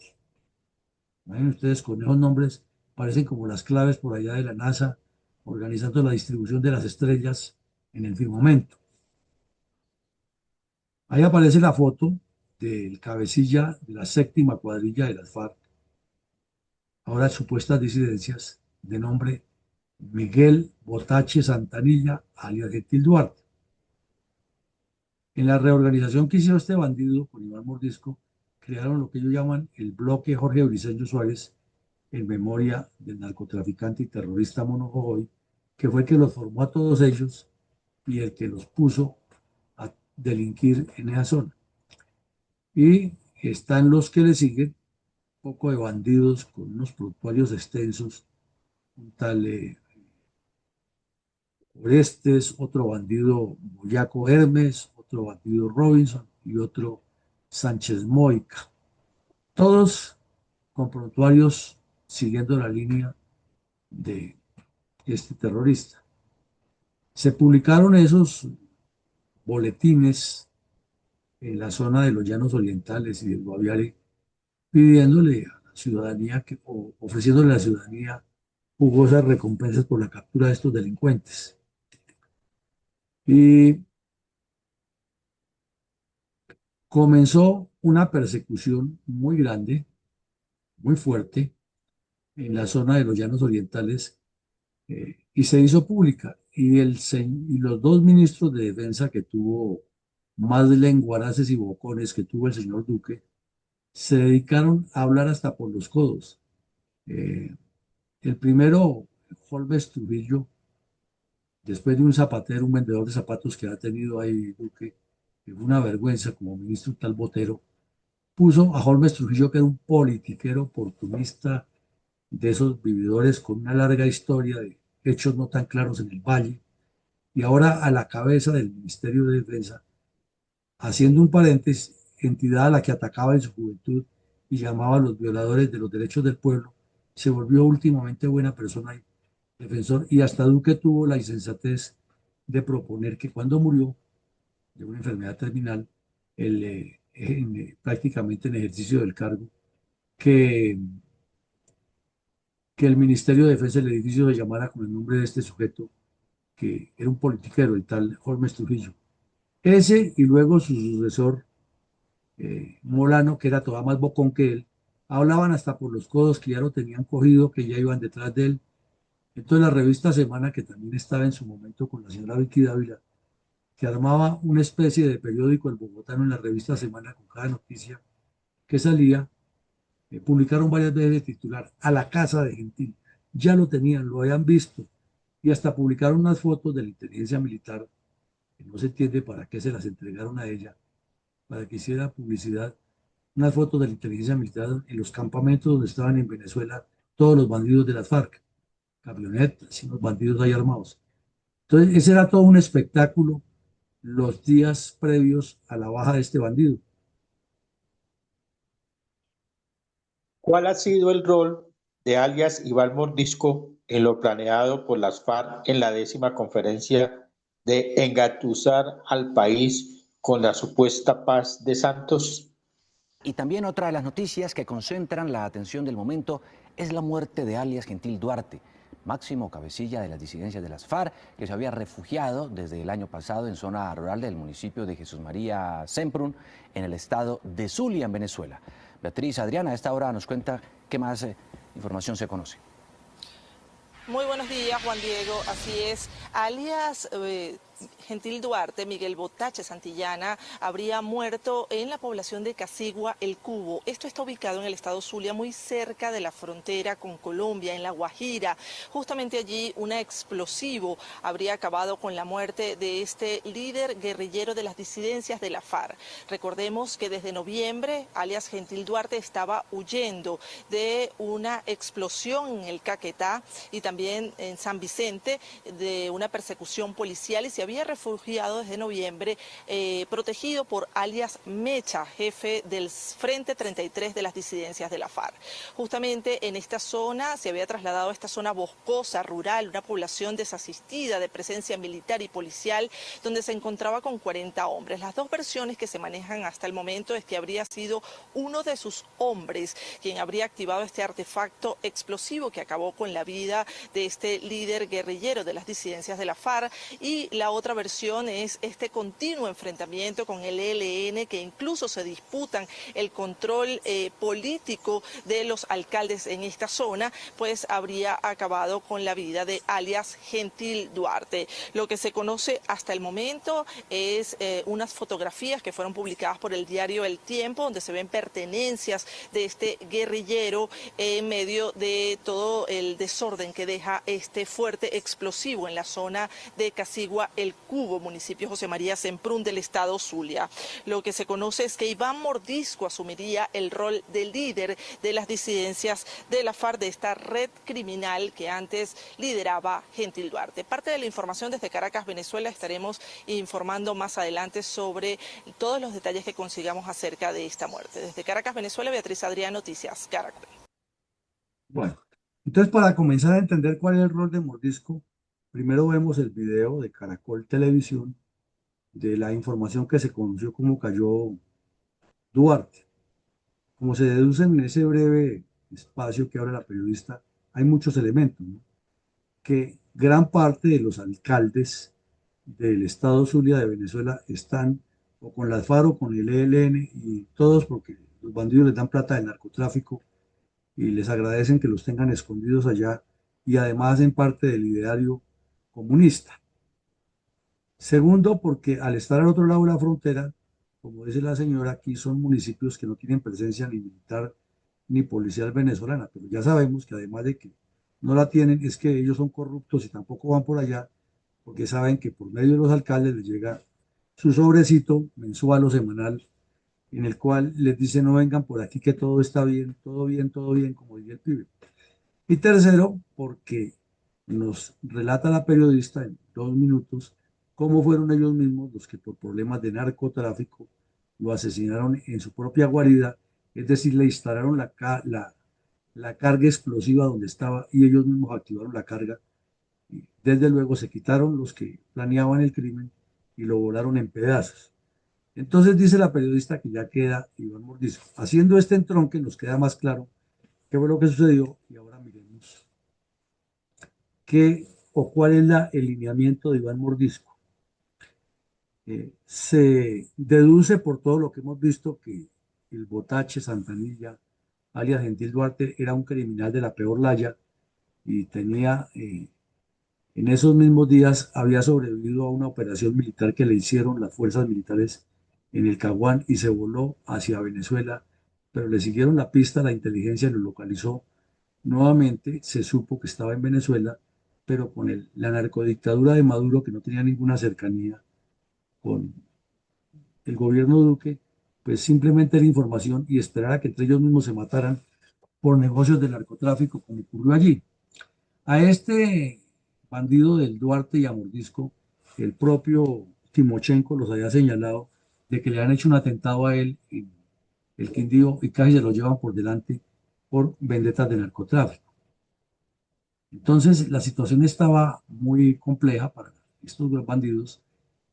Imaginen ustedes con esos nombres, parecen como las claves por allá de la NASA, organizando la distribución de las estrellas en el firmamento. Ahí aparece la foto del cabecilla de la séptima cuadrilla de las FARC, ahora supuestas disidencias, de nombre Miguel Botache Santanilla, alias Gentil Duarte. En la reorganización que hizo este bandido con Iván Mordisco, crearon lo que ellos llaman el bloque Jorge Briceño Suárez, en memoria del narcotraficante y terrorista Mono Jojoy, que fue el que los formó a todos ellos y el que los puso a delinquir en esa zona. Y están los que le siguen, un poco de bandidos con unos prontuarios extensos, un tal Orestes, otro bandido Boyaco Hermes, otro bandido Robinson y otro Sánchez Moica. Todos con prontuarios siguiendo la línea de este terrorista. Se publicaron esos boletines en la zona de los Llanos Orientales y del Guaviare pidiéndole a la ciudadanía, o ofreciéndole a la ciudadanía jugosas recompensas por la captura de estos delincuentes. Y comenzó una persecución muy grande, muy fuerte, en la zona de los Llanos Orientales y se hizo pública. Y los dos ministros de defensa que tuvo más lenguaraces y bocones que tuvo el señor Duque, se dedicaron a hablar hasta por los codos. Eh, el primero, Holmes Trujillo, después de un zapatero, un vendedor de zapatos que ha tenido ahí Duque, que fue una vergüenza como ministro tal Botero, puso a Holmes Trujillo, que era un politiquero oportunista, de esos vividores con una larga historia de hechos no tan claros en el Valle, y ahora a la cabeza del Ministerio de Defensa, haciendo un paréntesis, entidad a la que atacaba en su juventud y llamaba a los violadores de los derechos del pueblo, se volvió últimamente buena persona y defensor, y hasta Duque tuvo la insensatez de proponer que cuando murió de una enfermedad terminal, prácticamente en ejercicio del cargo, que, que el Ministerio de Defensa del edificio se llamara con el nombre de este sujeto, que era un politiquero, el tal Holmes Trujillo. Ese y luego su sucesor, Molano, que era todavía más bocón que él, hablaban hasta por los codos que ya lo tenían cogido, que ya iban detrás de él. Entonces la revista Semana, que también estaba en su momento con la señora Vicky Dávila, que armaba una especie de periódico, el bogotano, en la revista Semana, con cada noticia que salía, publicaron varias veces el titular, a la casa de Gentil. Ya lo tenían, lo habían visto, y hasta publicaron unas fotos de la inteligencia militar, que no se entiende para qué se las entregaron a ella, para que hiciera publicidad, unas fotos de la inteligencia militar en los campamentos donde estaban en Venezuela todos los bandidos de las FARC, camionetas y los bandidos ahí armados. Entonces, ese era todo un espectáculo los días previos a la baja de este bandido. ¿Cuál ha sido el rol de alias Iván Mordisco en lo planeado por las FARC en la 10ª conferencia de engatusar al país con la supuesta paz de Santos? Y también otra de las noticias que concentran la atención del momento es la muerte de alias Gentil Duarte, máximo cabecilla de las disidencias de las FARC, que se había refugiado desde el año pasado en zona rural del municipio de Jesús María Semprún, en el estado de Zulia, en Venezuela. Beatriz Adriana, a esta hora nos cuenta qué más información se conoce. Muy buenos días, Juan Diego. Así es, alias Gentil Duarte, Miguel Botache Santillana, habría muerto en la población de Casigua, El Cubo. Esto está ubicado en el estado Zulia, muy cerca de la frontera con Colombia, en La Guajira. Justamente allí, un explosivo habría acabado con la muerte de este líder guerrillero de las disidencias de la FARC. Recordemos que desde noviembre, alias Gentil Duarte estaba huyendo de una explosión en el Caquetá y también en San Vicente, de una persecución policial, y se había refugiado desde noviembre, protegido por alias Mecha, jefe del Frente 33 de las disidencias de la FARC. Justamente en esta zona se había trasladado a esta zona boscosa, rural, una población desasistida de presencia militar y policial, donde se encontraba con 40 hombres. Las dos versiones que se manejan hasta el momento es que habría sido uno de sus hombres quien habría activado este artefacto explosivo que acabó con la vida de este líder guerrillero de las disidencias de la FARC, y la otra versión es este continuo enfrentamiento con el ELN, que incluso se disputan el control político de los alcaldes en esta zona, pues habría acabado con la vida de alias Gentil Duarte. Lo que se conoce hasta el momento es unas fotografías que fueron publicadas por el diario El Tiempo, donde se ven pertenencias de este guerrillero en medio de todo el desorden que deja este fuerte explosivo en la zona de Casigua, El Cubo, municipio José María Semprún del estado Zulia. Lo que se conoce es que Iván Mordisco asumiría el rol de líder de las disidencias de la FARC, de esta red criminal que antes lideraba Gentil Duarte. Parte de la información desde Caracas, Venezuela. Estaremos informando más adelante sobre todos los detalles que consigamos acerca de esta muerte. Desde Caracas, Venezuela, Beatriz Adrián, Noticias Caracol. Bueno, entonces para comenzar a entender cuál es el rol de Mordisco, primero vemos el video de Caracol Televisión de la información que se conoció como cayó Duarte. Como se deduce en ese breve espacio que abre la periodista, hay muchos elementos, ¿no? Que gran parte de los alcaldes del estado Zulia de Venezuela están o con las FARC o con el ELN, y todos porque los bandidos les dan plata del narcotráfico y les agradecen que los tengan escondidos allá, y además hacen parte del ideario comunista. Segundo, porque al estar al otro lado de la frontera, como dice la señora, aquí son municipios que no tienen presencia ni militar ni policial venezolana, pero ya sabemos que además de que no la tienen, es que ellos son corruptos y tampoco van por allá, porque saben que por medio de los alcaldes les llega su sobrecito mensual o semanal, en el cual les dice no vengan por aquí que todo está bien, todo bien, todo bien, como dice el pibe. Y tercero, porque nos relata la periodista en 2 minutos cómo fueron ellos mismos los que por problemas de narcotráfico lo asesinaron en su propia guarida, es decir, le instalaron la carga explosiva donde estaba y ellos mismos activaron la carga. Y desde luego se quitaron los que planeaban el crimen y lo volaron en pedazos. Entonces dice la periodista que ya queda Iván Mordisco. Haciendo este entronque nos queda más claro qué fue lo que sucedió, y ahora miremos qué o cuál es el lineamiento de Iván Mordisco. Se deduce por todo lo que hemos visto que el Botache Santanilla, alias Gentil Duarte, era un criminal de la peor laya y tenía, en esos mismos días, había sobrevivido a una operación militar que le hicieron las fuerzas militares en el Caguán y se voló hacia Venezuela, pero le siguieron la pista, la inteligencia lo localizó. Nuevamente se supo que estaba en Venezuela, pero con la narcodictadura de Maduro, que no tenía ninguna cercanía con el gobierno Duque, pues simplemente era información y esperar a que entre ellos mismos se mataran por negocios de narcotráfico, como ocurrió allí. A este bandido del Duarte y a Mordisco, el propio Timochenko los había señalado de que le han hecho un atentado a él en el Quindío y casi se lo llevan por delante por vendetas de narcotráfico. Entonces la situación estaba muy compleja para estos dos bandidos.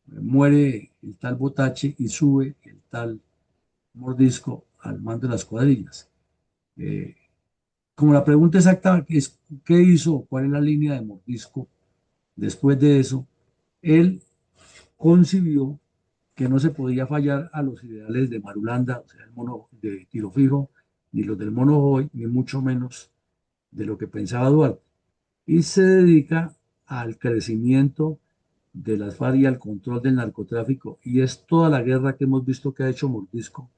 Muere el tal Botache y sube el tal Mordisco al mando de las cuadrillas. Eh, Como la pregunta exacta es qué hizo, cuál es la línea de Mordisco después de eso, él concibió que no se podía fallar a los ideales de Marulanda, o sea, el mono de tiro fijo, ni los del mono hoy, ni mucho menos de lo que pensaba Duarte. Y se dedica al crecimiento de las FARC y al control del narcotráfico. Y es toda la guerra que hemos visto que ha hecho Mordisco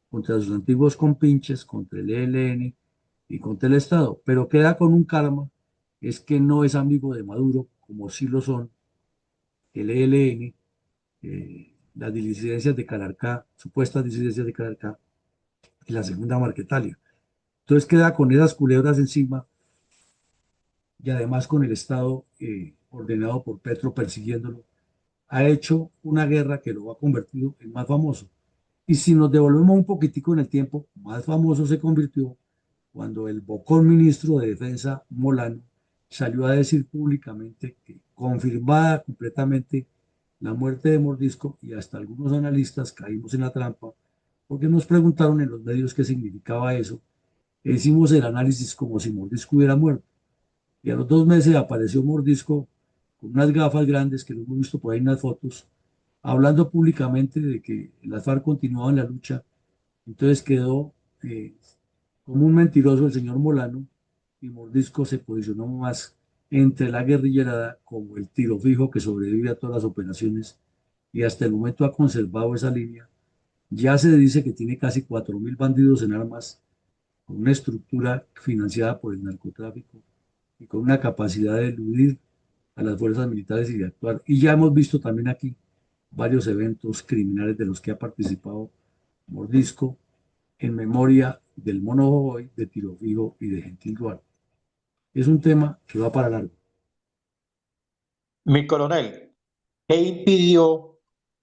contra sus antiguos compinches, contra el ELN y contra el Estado. Pero queda con un karma, es que no es amigo de Maduro, como sí lo son el ELN, las disidencias de Calarcá, supuestas disidencias de Calarcá, y la segunda Marquetalia. Entonces queda con esas culebras encima y además con el Estado ordenado por Petro persiguiéndolo. Ha hecho una guerra que lo ha convertido en más famoso. Y si nos devolvemos un poquitico en el tiempo, más famoso se convirtió cuando el bocón ministro de Defensa, Molano, salió a decir públicamente que confirmada completamente la muerte de Mordisco, y hasta algunos analistas caímos en la trampa porque nos preguntaron en los medios qué significaba eso, e hicimos el análisis como si Mordisco hubiera muerto. Y a los 2 meses apareció Mordisco con unas gafas grandes que lo hemos visto por ahí en las fotos, hablando públicamente de que las FARC continuaban la lucha. Entonces quedó como un mentiroso el señor Molano, y Mordisco se posicionó más entre la guerrillerada como el tiro fijo que sobrevive a todas las operaciones, y hasta el momento ha conservado esa línea. Ya se dice que tiene casi 4.000 bandidos en armas, con una estructura financiada por el narcotráfico y con una capacidad de eludir a las fuerzas militares y de actuar. Y ya hemos visto también aquí varios eventos criminales de los que ha participado Mordisco en memoria del Mono Jojoy, de Tiro Fijo y de Gentil Duarte. Es un tema que va para largo. Mi coronel, ¿qué impidió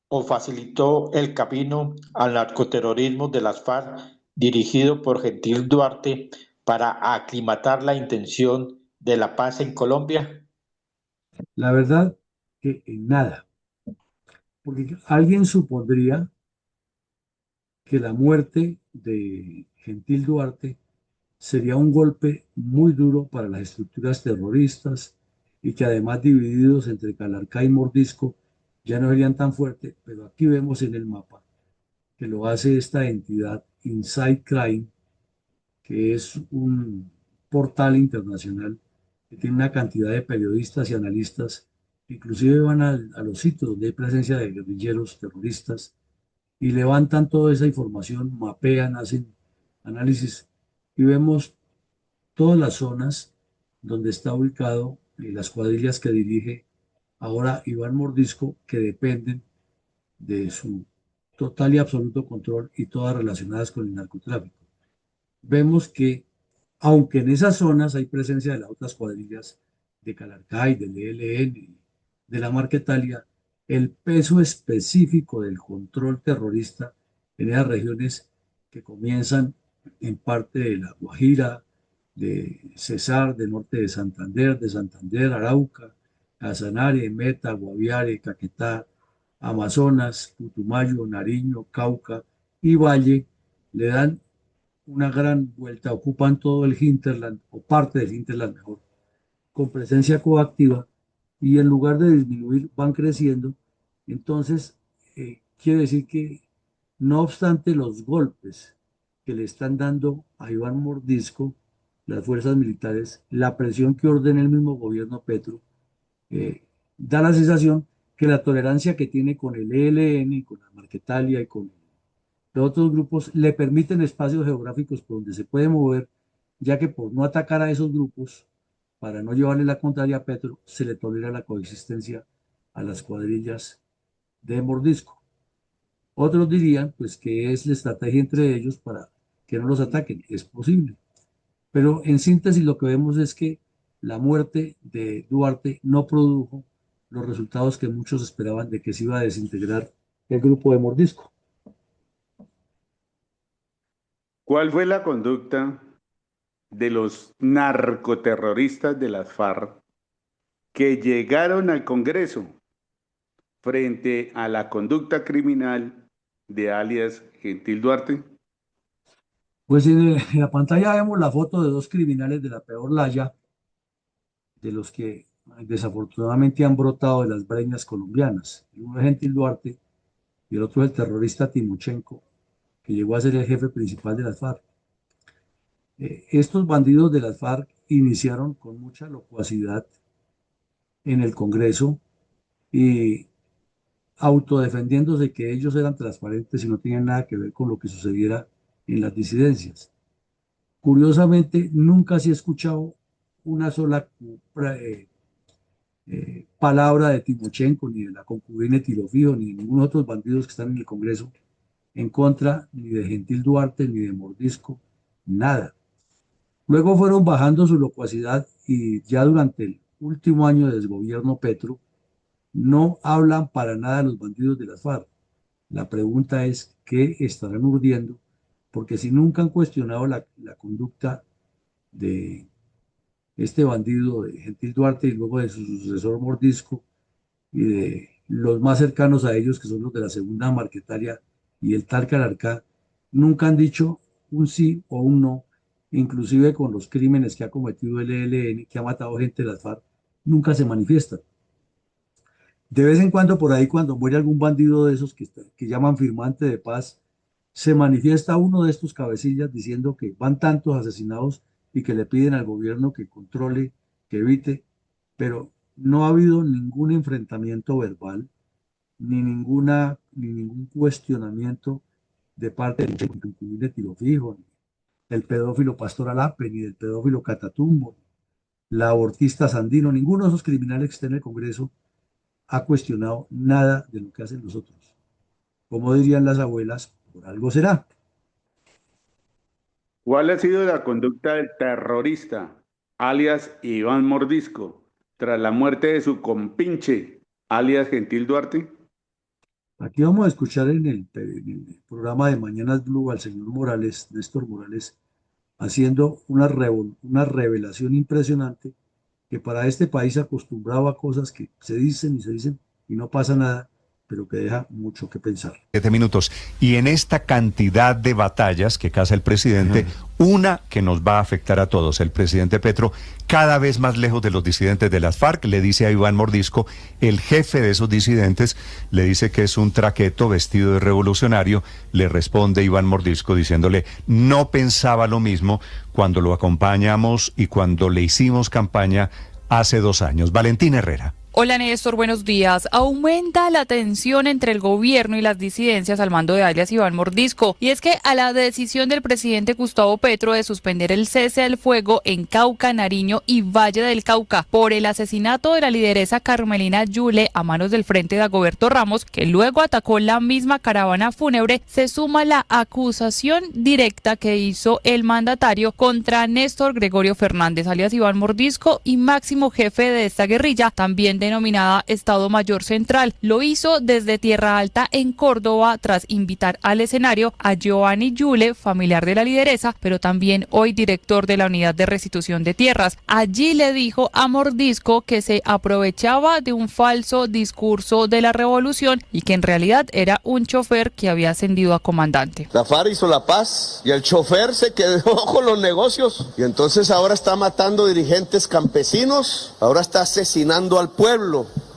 o facilitó el camino al narcoterrorismo de las FARC dirigido por Gentil Duarte para aclimatar la intención de la paz en Colombia? La verdad que en nada, porque alguien supondría que la muerte de Gentil Duarte sería un golpe muy duro para las estructuras terroristas, y que además divididos entre Calarcá y Mordisco ya no serían tan fuertes, pero aquí vemos en el mapa que lo hace esta entidad Inside Crime, que es un portal internacional que tiene una cantidad de periodistas y analistas, que inclusive van a los sitios donde hay presencia de guerrilleros terroristas y levantan toda esa información, mapean, hacen análisis, y vemos todas las zonas donde está ubicado las cuadrillas que dirige ahora Iván Mordisco, que dependen de su total y absoluto control, y todas relacionadas con el narcotráfico. Vemos que, aunque en esas zonas hay presencia de las otras cuadrillas de Calarcay, del ELN, de la Marquetalia, el peso específico del control terrorista en esas regiones que comienzan en parte de La Guajira, de Cesar, de norte de Santander, Arauca, Casanare, Meta, Guaviare, Caquetá, Amazonas, Putumayo, Nariño, Cauca y Valle, le dan una gran vuelta, ocupan todo el hinterland o parte del hinterland mejor, con presencia coactiva, y en lugar de disminuir van creciendo. Entonces, quiere decir que no obstante los golpes que le están dando a Iván Mordisco las fuerzas militares, la presión que ordena el mismo gobierno Petro, eh, da la sensación que la tolerancia que tiene con el ELN, con la Marquetalia y con los otros grupos le permiten espacios geográficos por donde se puede mover, ya que por no atacar a esos grupos, para no llevarle la contraria a Petro, se le tolera la coexistencia a las cuadrillas de Mordisco. Otros dirían pues que es la estrategia entre ellos para que no los ataquen. Es posible. Pero en síntesis lo que vemos es que la muerte de Duarte no produjo los resultados que muchos esperaban, de que se iba a desintegrar el grupo de Mordisco. ¿Cuál fue la conducta de los narcoterroristas de las FARC que llegaron al Congreso frente a la conducta criminal de alias Gentil Duarte? Pues en la pantalla vemos la foto de dos criminales de la peor laya, de los que desafortunadamente han brotado de las breñas colombianas. Uno es Gentil Duarte y el otro es el terrorista Timochenko, que llegó a ser el jefe principal de las FARC. Estos bandidos de las FARC iniciaron con mucha locuacidad en el Congreso y autodefendiéndose que ellos eran transparentes y no tenían nada que ver con lo que sucediera en las disidencias. Curiosamente, nunca se ha escuchado una sola palabra de Timochenko, ni de la concubina de Tirofijo, ni de ninguno de otros bandidos que están en el Congreso en contra ni de Gentil Duarte, ni de Mordisco, nada. Luego fueron bajando su locuacidad y ya durante el último año de desgobierno Petro no hablan para nada de los bandidos de las FARC. La pregunta es, ¿qué estarán urdiendo? Porque si nunca han cuestionado la conducta de este bandido de Gentil Duarte y luego de su sucesor Mordisco y de los más cercanos a ellos, que son los de la segunda Marquetalia y el tal Calarcá, nunca han dicho un sí o un no, inclusive con los crímenes que ha cometido el ELN, que ha matado gente de las FARC, nunca se manifiestan. De vez en cuando, por ahí, cuando muere algún bandido de esos que llaman firmante de paz, se manifiesta uno de estos cabecillas diciendo que van tantos asesinados y que le piden al gobierno que controle, que evite, pero no ha habido ningún enfrentamiento verbal, ni ningún cuestionamiento de parte del concubino de Tirofijo, ni del pedófilo Pastor Alape, ni del pedófilo Catatumbo, la abortista Sandino, ninguno de esos criminales que está en el Congreso ha cuestionado nada de lo que hacen los otros. Como dirían las abuelas, por algo será. ¿Cuál ha sido la conducta del terrorista, alias Iván Mordisco, tras la muerte de su compinche, alias Gentil Duarte? Aquí vamos a escuchar en el programa de Mañanas Blue al señor Morales, Néstor Morales, haciendo una revelación impresionante que para este país acostumbrado a cosas que se dicen y no pasa nada, pero que deja mucho que pensar. 7 minutos. Y en esta cantidad de batallas que caza el presidente, una que nos va a afectar a todos. El presidente Petro, cada vez más lejos de los disidentes de las FARC, le dice a Iván Mordisco, el jefe de esos disidentes, le dice que es un traqueto vestido de revolucionario. Le responde Iván Mordisco diciéndole, no pensaba lo mismo cuando lo acompañamos y cuando le hicimos campaña hace 2 años. Valentín Herrera. Hola Néstor, buenos días. Aumenta la tensión entre el gobierno y las disidencias al mando de alias Iván Mordisco. Y es que a la decisión del presidente Gustavo Petro de suspender el cese del fuego en Cauca, Nariño y Valle del Cauca por el asesinato de la lideresa Carmelina Yule a manos del Frente de Dagoberto Ramos, que luego atacó la misma caravana fúnebre, se suma la acusación directa que hizo el mandatario contra Néstor Gregorio Fernández, alias Iván Mordisco, y máximo jefe de esta guerrilla, también denominada Estado Mayor Central. Lo hizo desde Tierra Alta en Córdoba tras invitar al escenario a Giovanni Yule, familiar de la lideresa, pero también hoy director de la Unidad de Restitución de Tierras. Allí le dijo a Mordisco que se aprovechaba de un falso discurso de la revolución y que en realidad era un chofer que había ascendido a comandante. La FARC hizo la paz y el chofer se quedó con los negocios y entonces ahora está matando dirigentes campesinos, ahora está asesinando al pueblo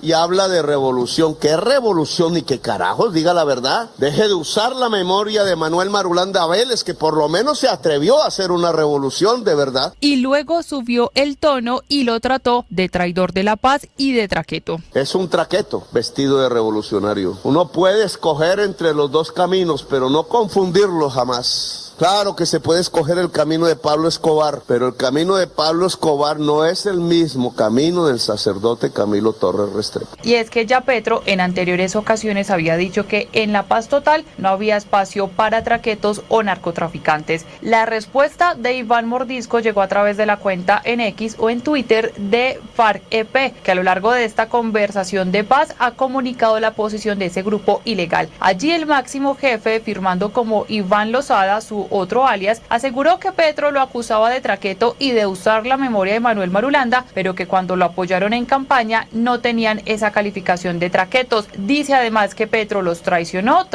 y habla de revolución. ¿Qué revolución y qué carajos? Diga la verdad. Deje de usar la memoria de Manuel Marulanda Vélez, que por lo menos se atrevió a hacer una revolución de verdad. Y luego subió el tono y lo trató de traidor de la paz y de traqueto. Es un traqueto vestido de revolucionario. Uno puede escoger entre los dos caminos, pero no confundirlos jamás. Claro que se puede escoger el camino de Pablo Escobar, pero el camino de Pablo Escobar no es el mismo camino del sacerdote Camilo Torres Restrepo. Y es que ya Petro en anteriores ocasiones había dicho que en la paz total no había espacio para traquetos o narcotraficantes. La respuesta de Iván Mordisco llegó a través de la cuenta en X o en Twitter de FARC-EP, que a lo largo de esta conversación de paz ha comunicado la posición de ese grupo ilegal. Allí el máximo jefe, firmando como Iván Lozada, su su otro alias, aseguró que Petro lo acusaba de traqueto y de usar la memoria de Manuel Marulanda, pero que cuando lo apoyaron en campaña no tenían esa calificación de traquetos. Dice además que Petro los traicionó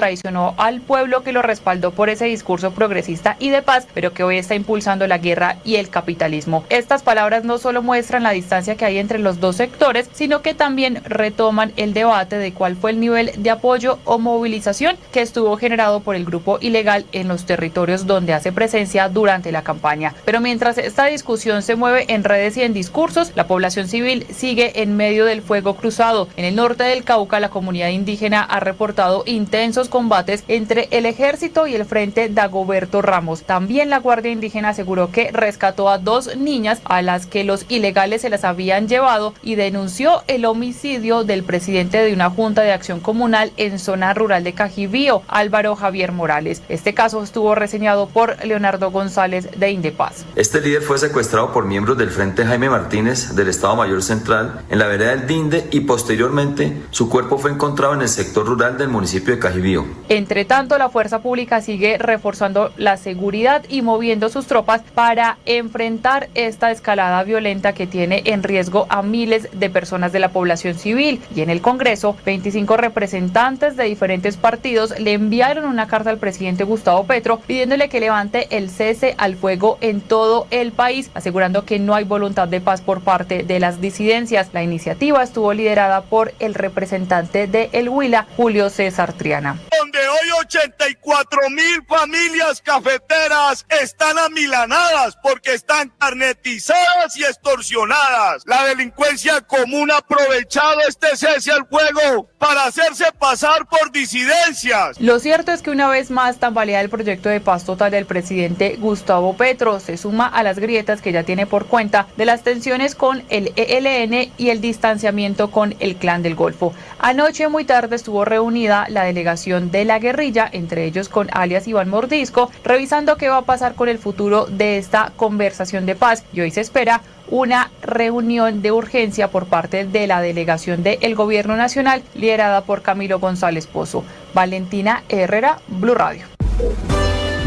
al pueblo que lo respaldó por ese discurso progresista y de paz, pero que hoy está impulsando la guerra y el capitalismo. Estas palabras no solo muestran la distancia que hay entre los dos sectores, sino que también retoman el debate de cuál fue el nivel de apoyo o movilización que estuvo generado por el grupo ilegal en los territorios donde hace presencia durante la campaña. Pero mientras esta discusión se mueve en redes y en discursos, la población civil sigue en medio del fuego cruzado. En el norte del Cauca, la comunidad indígena ha reportado intensos combates entre el ejército y el Frente Dagoberto Ramos. También la Guardia Indígena aseguró que rescató a 2 niñas a las que los ilegales se las habían llevado y denunció el homicidio del presidente de una junta de acción comunal en zona rural de Cajibío, Álvaro Javier Morales. Este caso estuvo reseñado por Leonardo González de Indepaz. Este líder fue secuestrado por miembros del Frente Jaime Martínez del Estado Mayor Central en la vereda del Dinde y posteriormente su cuerpo fue encontrado en el sector rural del municipio de Cajibío. Entre tanto, la fuerza pública sigue reforzando la seguridad y moviendo sus tropas para enfrentar esta escalada violenta que tiene en riesgo a miles de personas de la población civil. Y en el Congreso, 25 representantes de diferentes partidos le enviaron una carta al presidente Gustavo Petro pidiéndole que levante el cese al fuego en todo el país, asegurando que no hay voluntad de paz por parte de las disidencias. La iniciativa estuvo liderada por el representante de El Huila, Julio César Triana. Donde hoy 84.000 familias cafeteras están amilanadas porque están carnetizadas y extorsionadas. La delincuencia común ha aprovechado este cese al fuego para hacerse pasar por disidencias. Lo cierto es que una vez más tambalea el proyecto de paz total del presidente Gustavo Petro. Se suma a las grietas que ya tiene por cuenta de las tensiones con el ELN y el distanciamiento con el Clan del Golfo. Anoche muy tarde estuvo reunida la delegación de la guerrilla, entre ellos con alias Iván Mordisco, revisando qué va a pasar con el futuro de esta conversación de paz. Y hoy se espera una reunión de urgencia por parte de la delegación del Gobierno Nacional, liderada por Camilo González Pozo. Valentina Herrera, Blue Radio.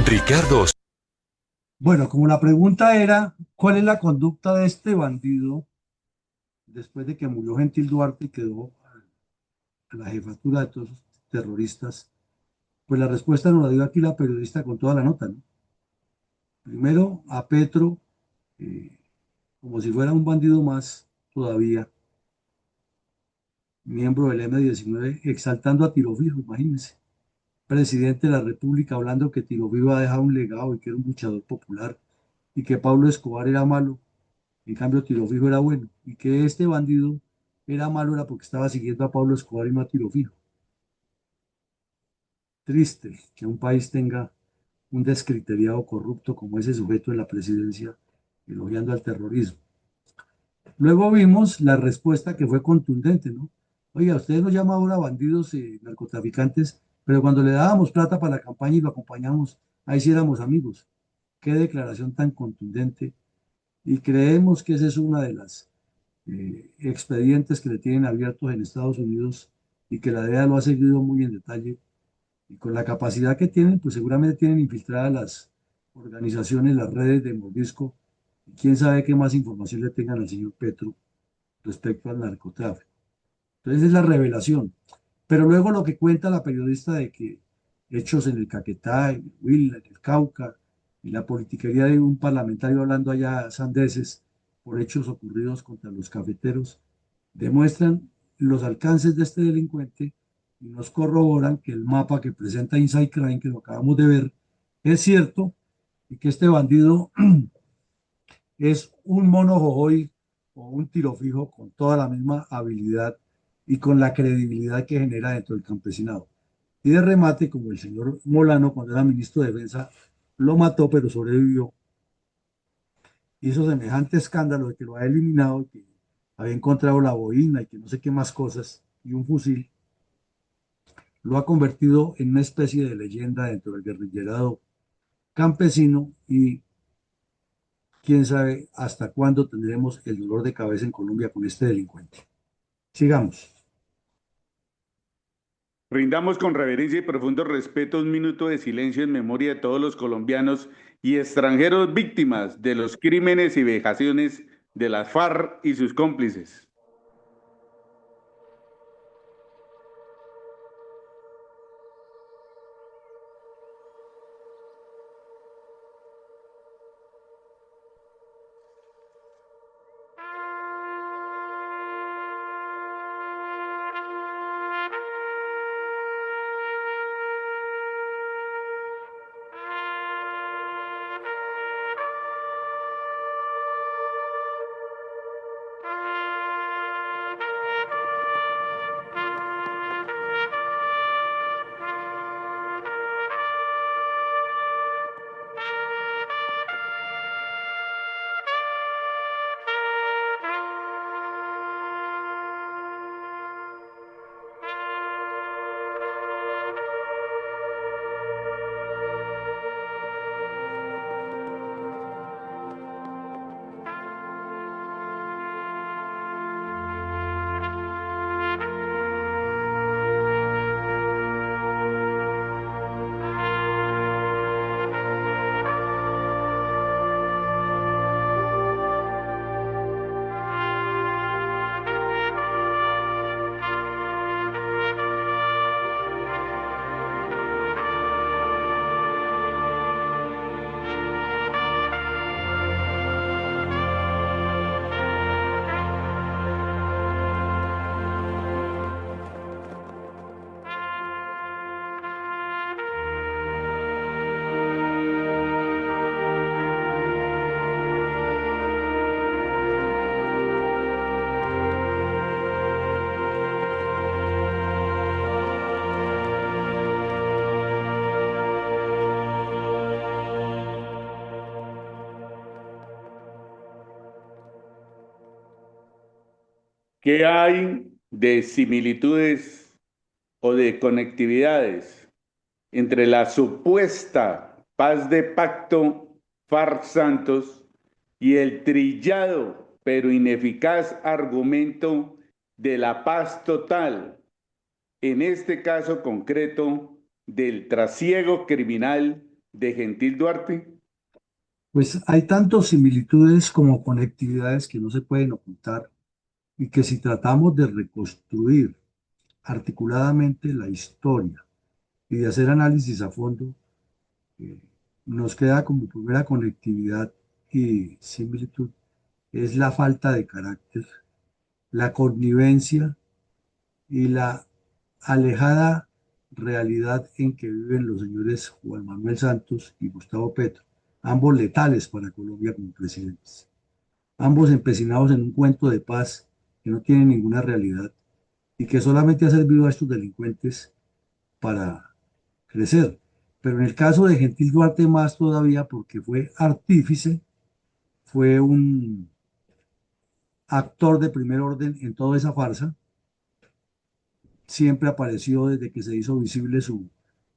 Ricardo. Bueno, como la pregunta era, ¿cuál es la conducta de este bandido después de que murió Gentil Duarte y quedó a la jefatura de todos los terroristas? Pues la respuesta nos la dio aquí la periodista con toda la nota, ¿no? Primero a Petro, como si fuera un bandido más todavía, miembro del M-19, exaltando a Tiro Fijo, imagínense. Presidente de la República hablando que Tiro Fijo ha dejado un legado y que era un luchador popular y que Pablo Escobar era malo, en cambio Tiro Fijo era bueno, y que este bandido era malo era porque estaba siguiendo a Pablo Escobar y no a Tiro Fijo. Triste que un país tenga un descriteriado corrupto como ese sujeto de la presidencia elogiando al terrorismo. Luego vimos la respuesta que fue contundente, ¿no? Oiga, ustedes nos llaman ahora bandidos narcotraficantes, pero cuando le dábamos plata para la campaña y lo acompañamos, ahí sí éramos amigos. Qué declaración tan contundente. Y creemos que esa es una de las expedientes que le tienen abiertos en Estados Unidos y que la DEA lo ha seguido muy en detalle. Y con la capacidad que tienen, pues seguramente tienen infiltradas las organizaciones, las redes de Mordisco. Y quién sabe qué más información le tengan al señor Petro respecto al narcotráfico. Entonces es la revelación. Pero luego lo que cuenta la periodista de que hechos en el Caquetá, en el Huila, en el Cauca, y la politiquería de un parlamentario hablando allá sandeces por hechos ocurridos contra los cafeteros, demuestran los alcances de este delincuente y nos corroboran que el mapa que presenta Inside Crime, que lo acabamos de ver, es cierto y que este bandido es un mono jojoy o un tiro fijo con toda la misma habilidad y con la credibilidad que genera dentro del campesinado. Y de remate, como el señor Molano, cuando era ministro de Defensa, lo mató, pero sobrevivió. Hizo semejante escándalo de que lo ha eliminado, que había encontrado la boina y que no sé qué más cosas, y un fusil. Lo ha convertido en una especie de leyenda dentro del guerrillerado campesino y quién sabe hasta cuándo tendremos el dolor de cabeza en Colombia con este delincuente. Sigamos. Rindamos con reverencia y profundo respeto un minuto de silencio en memoria de todos los colombianos y extranjeros víctimas de los crímenes y vejaciones de las FARC y sus cómplices. ¿Qué hay de similitudes o de conectividades entre la supuesta paz de pacto FARC-Santos y el trillado pero ineficaz argumento de la paz total, en este caso concreto del trasiego criminal de Gentil Duarte? Pues hay tantas similitudes como conectividades que no se pueden ocultar y que si tratamos de reconstruir articuladamente la historia y de hacer análisis a fondo, nos queda como primera conectividad y similitud es la falta de carácter, la connivencia y la alejada realidad en que viven los señores Juan Manuel Santos y Gustavo Petro, ambos letales para Colombia como presidentes, ambos empecinados en un cuento de paz que no tiene ninguna realidad y que solamente ha servido a estos delincuentes para crecer. Pero en el caso de Gentil Duarte más todavía porque fue artífice, fue un actor de primer orden en toda esa farsa, siempre apareció desde que se hizo visible su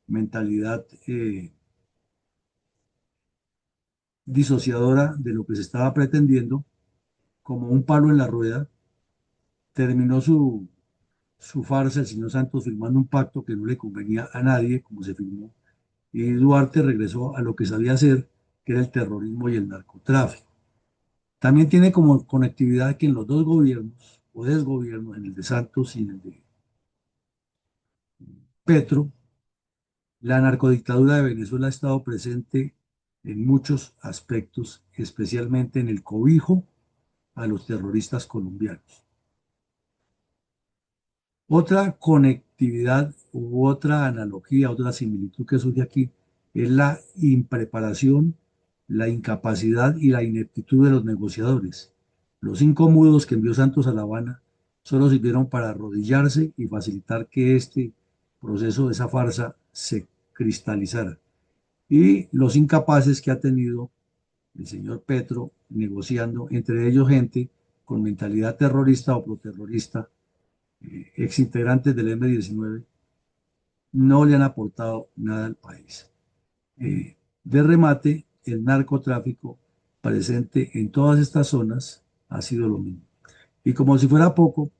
mentalidad disociadora de lo que se estaba pretendiendo, como un palo en la rueda. Terminó su farsa el señor Santos firmando un pacto que no le convenía a nadie, como se firmó, y Duarte regresó a lo que sabía hacer, que era el terrorismo y el narcotráfico. También tiene como conectividad que en los dos gobiernos, o desgobiernos, en el de Santos y en el de Petro, la narcodictadura de Venezuela ha estado presente en muchos aspectos, especialmente en el cobijo a los terroristas colombianos. Otra conectividad u otra analogía, otra similitud que surge aquí es la impreparación, la incapacidad y la ineptitud de los negociadores. Los 5 mudos que envió Santos a La Habana solo sirvieron para arrodillarse y facilitar que este proceso de esa farsa se cristalizara. Y los incapaces que ha tenido el señor Petro negociando, entre ellos gente con mentalidad terrorista o proterrorista, exintegrantes del M-19, no le han aportado nada al país. De remate, el narcotráfico presente en todas estas zonas ha sido lo mismo. Y como si fuera poco,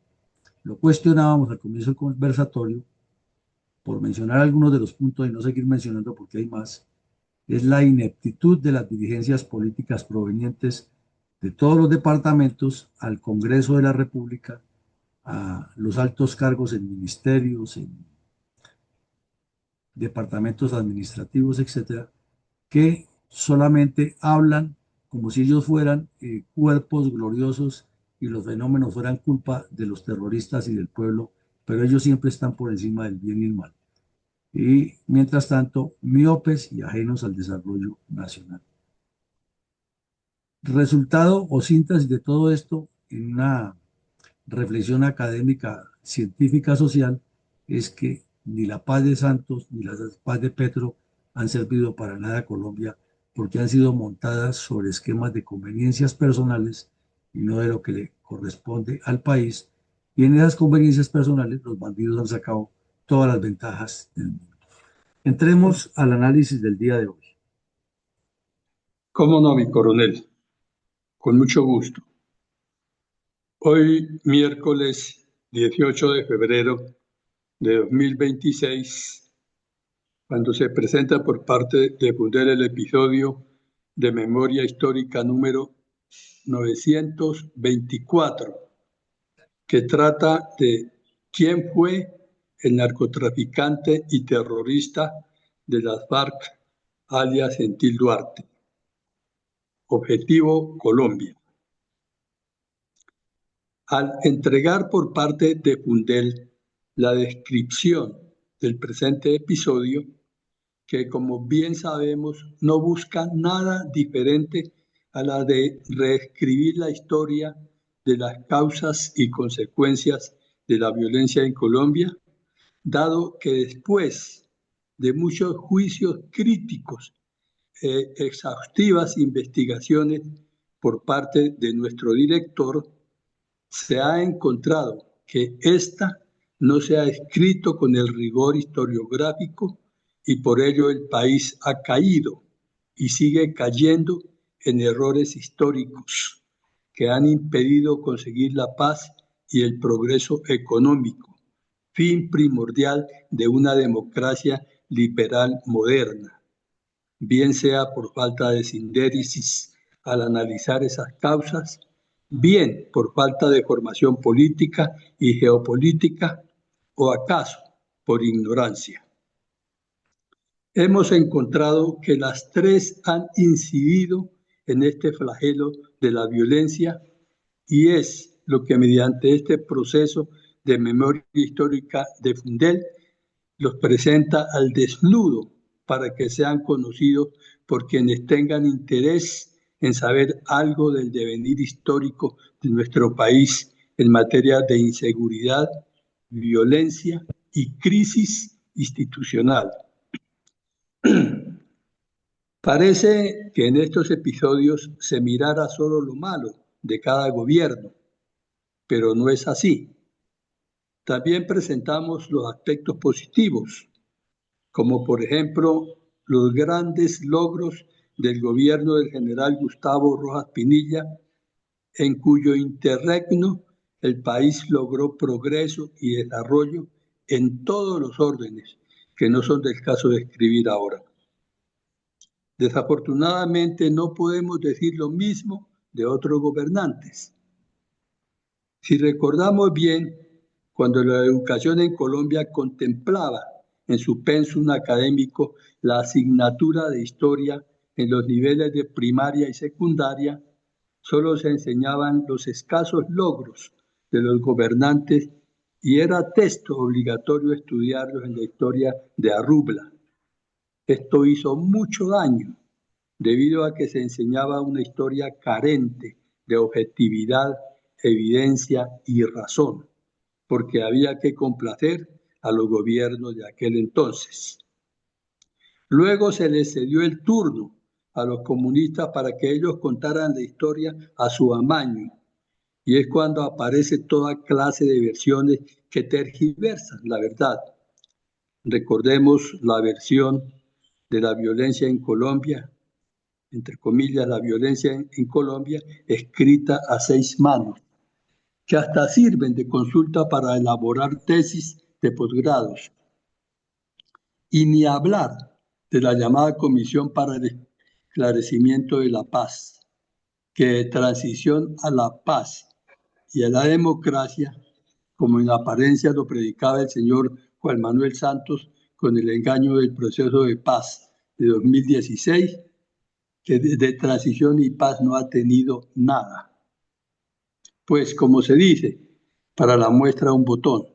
lo cuestionábamos al comienzo del conversatorio, por mencionar algunos de los puntos y no seguir mencionando porque hay más, es la ineptitud de las dirigencias políticas provenientes de todos los departamentos al Congreso de la República, a los altos cargos en ministerios, en departamentos administrativos, etcétera, que solamente hablan como si ellos fueran cuerpos gloriosos y los fenómenos fueran culpa de los terroristas y del pueblo, pero ellos siempre están por encima del bien y el mal. Y mientras tanto, miopes y ajenos al desarrollo nacional. Resultado o síntesis de todo esto en una reflexión académica, científica, social, es que ni la paz de Santos ni la paz de Petro han servido para nada a Colombia porque han sido montadas sobre esquemas de conveniencias personales y no de lo que le corresponde al país. Y en esas conveniencias personales los bandidos han sacado todas las ventajas del mundo. Entremos al análisis del día de hoy. ¿Cómo no, mi coronel? Con mucho gusto. Hoy, miércoles 18 de febrero de 2026, cuando se presenta por parte de Fundel el episodio de memoria histórica número 924, que trata de quién fue el narcotraficante y terrorista de las FARC, alias Gentil Duarte. Objetivo: Colombia. Al entregar por parte de Fundel la descripción del presente episodio, que como bien sabemos no busca nada diferente a la de reescribir la historia de las causas y consecuencias de la violencia en Colombia, dado que después de muchos juicios críticos, exhaustivas investigaciones por parte de nuestro director, se ha encontrado que ésta no se ha escrito con el rigor historiográfico y por ello el país ha caído y sigue cayendo en errores históricos que han impedido conseguir la paz y el progreso económico, fin primordial de una democracia liberal moderna, bien sea por falta de síntesis al analizar esas causas, bien por falta de formación política y geopolítica, o acaso por ignorancia. Hemos encontrado que las tres han incidido en este flagelo de la violencia y es lo que mediante este proceso de memoria histórica de Fundel los presenta al desnudo para que sean conocidos por quienes tengan interés en saber algo del devenir histórico de nuestro país en materia de inseguridad, violencia y crisis institucional. Parece que en estos episodios se mirara solo lo malo de cada gobierno, pero no es así. También presentamos los aspectos positivos, como por ejemplo los grandes logros del gobierno del general Gustavo Rojas Pinilla, en cuyo interregno el país logró progreso y desarrollo en todos los órdenes, que no son del caso de escribir ahora. Desafortunadamente no podemos decir lo mismo de otros gobernantes. Si recordamos bien, cuando la educación en Colombia contemplaba en su pensum académico la asignatura de historia en los niveles de primaria y secundaria, solo se enseñaban los escasos logros de los gobernantes y era texto obligatorio estudiarlos en la historia de Arrubla. Esto hizo mucho daño, debido a que se enseñaba una historia carente de objetividad, evidencia y razón, porque había que complacer a los gobiernos de aquel entonces. Luego se les cedió el turno a los comunistas para que ellos contaran la historia a su amaño, y es cuando aparece toda clase de versiones que tergiversan la verdad. Recordemos la versión de la violencia en Colombia, entre comillas, la violencia en Colombia, escrita a 6 manos, que hasta sirven de consulta para elaborar tesis de posgrados. Y ni hablar de la llamada Comisión para el Esclarecimiento de la Paz, que de transición a la paz y a la democracia, como en apariencia lo predicaba el señor Juan Manuel Santos con el engaño del proceso de paz de 2016, que de transición y paz no ha tenido nada. Pues, como se dice, para la muestra un botón.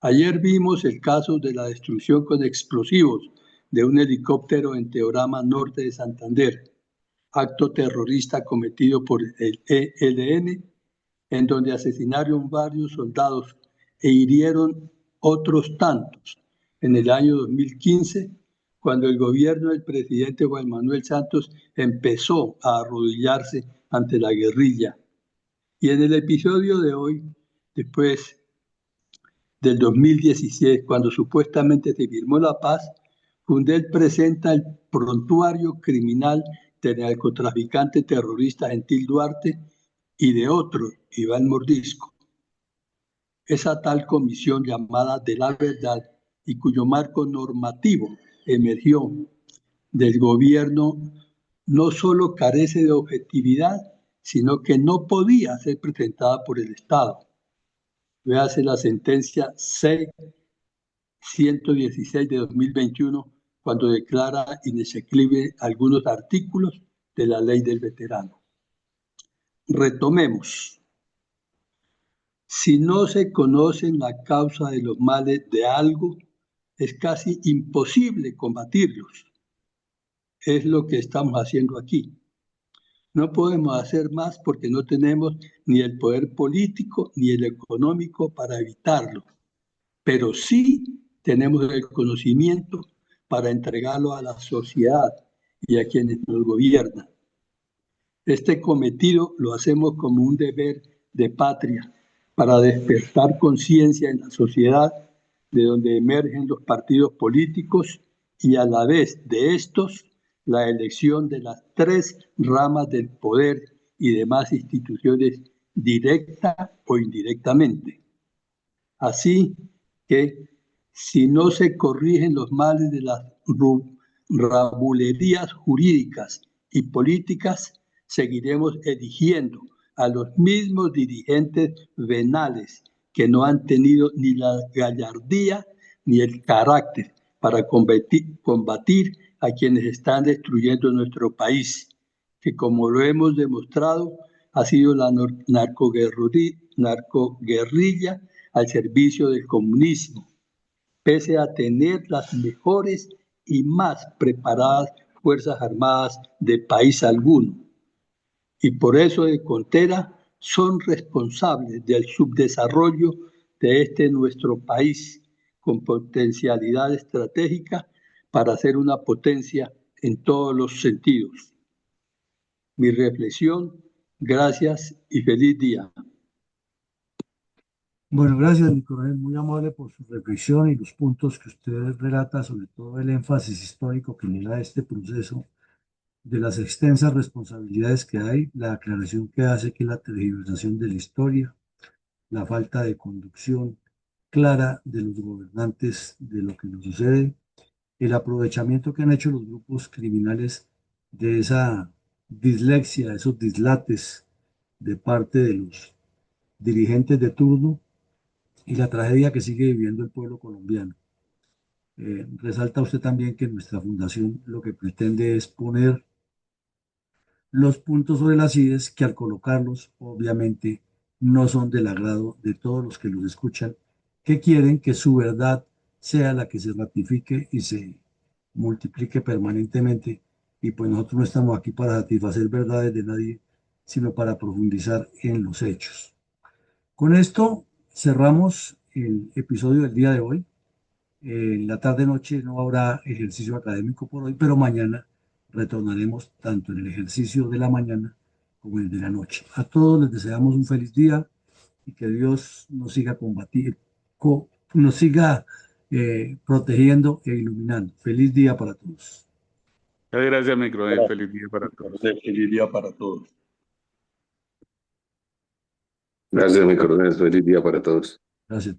Ayer vimos el caso de la destrucción con explosivos de un helicóptero en Teorama Norte de Santander, acto terrorista cometido por el ELN, en donde asesinaron varios soldados e hirieron otros tantos en el año 2015, cuando el gobierno del presidente Juan Manuel Santos empezó a arrodillarse ante la guerrilla. Y en el episodio de hoy, después del 2016, cuando supuestamente se firmó la paz, Fundel presenta el prontuario criminal del narcotraficante terrorista Gentil Duarte y de otro, Iván Mordisco. Esa tal comisión llamada de la verdad y cuyo marco normativo emergió del gobierno no solo carece de objetividad, sino que no podía ser presentada por el Estado. Véase la sentencia C-116 de 2021, cuando declara inexequible algunos artículos de la ley del veterano. Retomemos. Si no se conocen la causa de los males de algo, es casi imposible combatirlos. Es lo que estamos haciendo aquí. No podemos hacer más porque no tenemos ni el poder político ni el económico para evitarlo, pero sí tenemos el conocimiento para entregarlo a la sociedad y a quienes nos gobiernan. Este cometido lo hacemos como un deber de patria para despertar conciencia en la sociedad de donde emergen los partidos políticos y a la vez de estos la elección de las tres ramas del poder y demás instituciones directa o indirectamente. Así que si no se corrigen los males de las rabulerías jurídicas y políticas, seguiremos eligiendo a los mismos dirigentes venales que no han tenido ni la gallardía ni el carácter para combatir a quienes están destruyendo nuestro país, que como lo hemos demostrado, ha sido la narcoguerrilla al servicio del comunismo, pese a tener las mejores y más preparadas Fuerzas Armadas de país alguno. Y por eso de contera son responsables del subdesarrollo de nuestro país, con potencialidad estratégica para ser una potencia en todos los sentidos. Mi reflexión, gracias y feliz día. Bueno, gracias, mi coronel, muy amable por su reflexión y los puntos que usted relata, sobre todo el énfasis histórico que le da a este proceso, de las extensas responsabilidades que hay, la aclaración que hace que la tergiversación de la historia, la falta de conducción clara de los gobernantes de lo que nos sucede, el aprovechamiento que han hecho los grupos criminales de esa dislexia, de esos dislates de parte de los dirigentes de turno y la tragedia que sigue viviendo el pueblo colombiano. Resalta usted también que nuestra fundación lo que pretende es poner los puntos sobre las IES que al colocarlos obviamente no son del agrado de todos los que los escuchan, que quieren que su verdad sea la que se ratifique y se multiplique permanentemente. Y pues nosotros no estamos aquí para satisfacer verdades de nadie, sino para profundizar en los hechos. Con esto cerramos el episodio del día de hoy. En la tarde-noche no habrá ejercicio académico por hoy, pero mañana retornaremos tanto en el ejercicio de la mañana como en el de la noche. A todos les deseamos un feliz día y que Dios nos siga nos siga protegiendo e iluminando. Feliz día para todos. Muchas gracias, mi coronel. Feliz día para todos. Feliz día para todos. Gracias, mi coronel. Feliz día para todos. Gracias.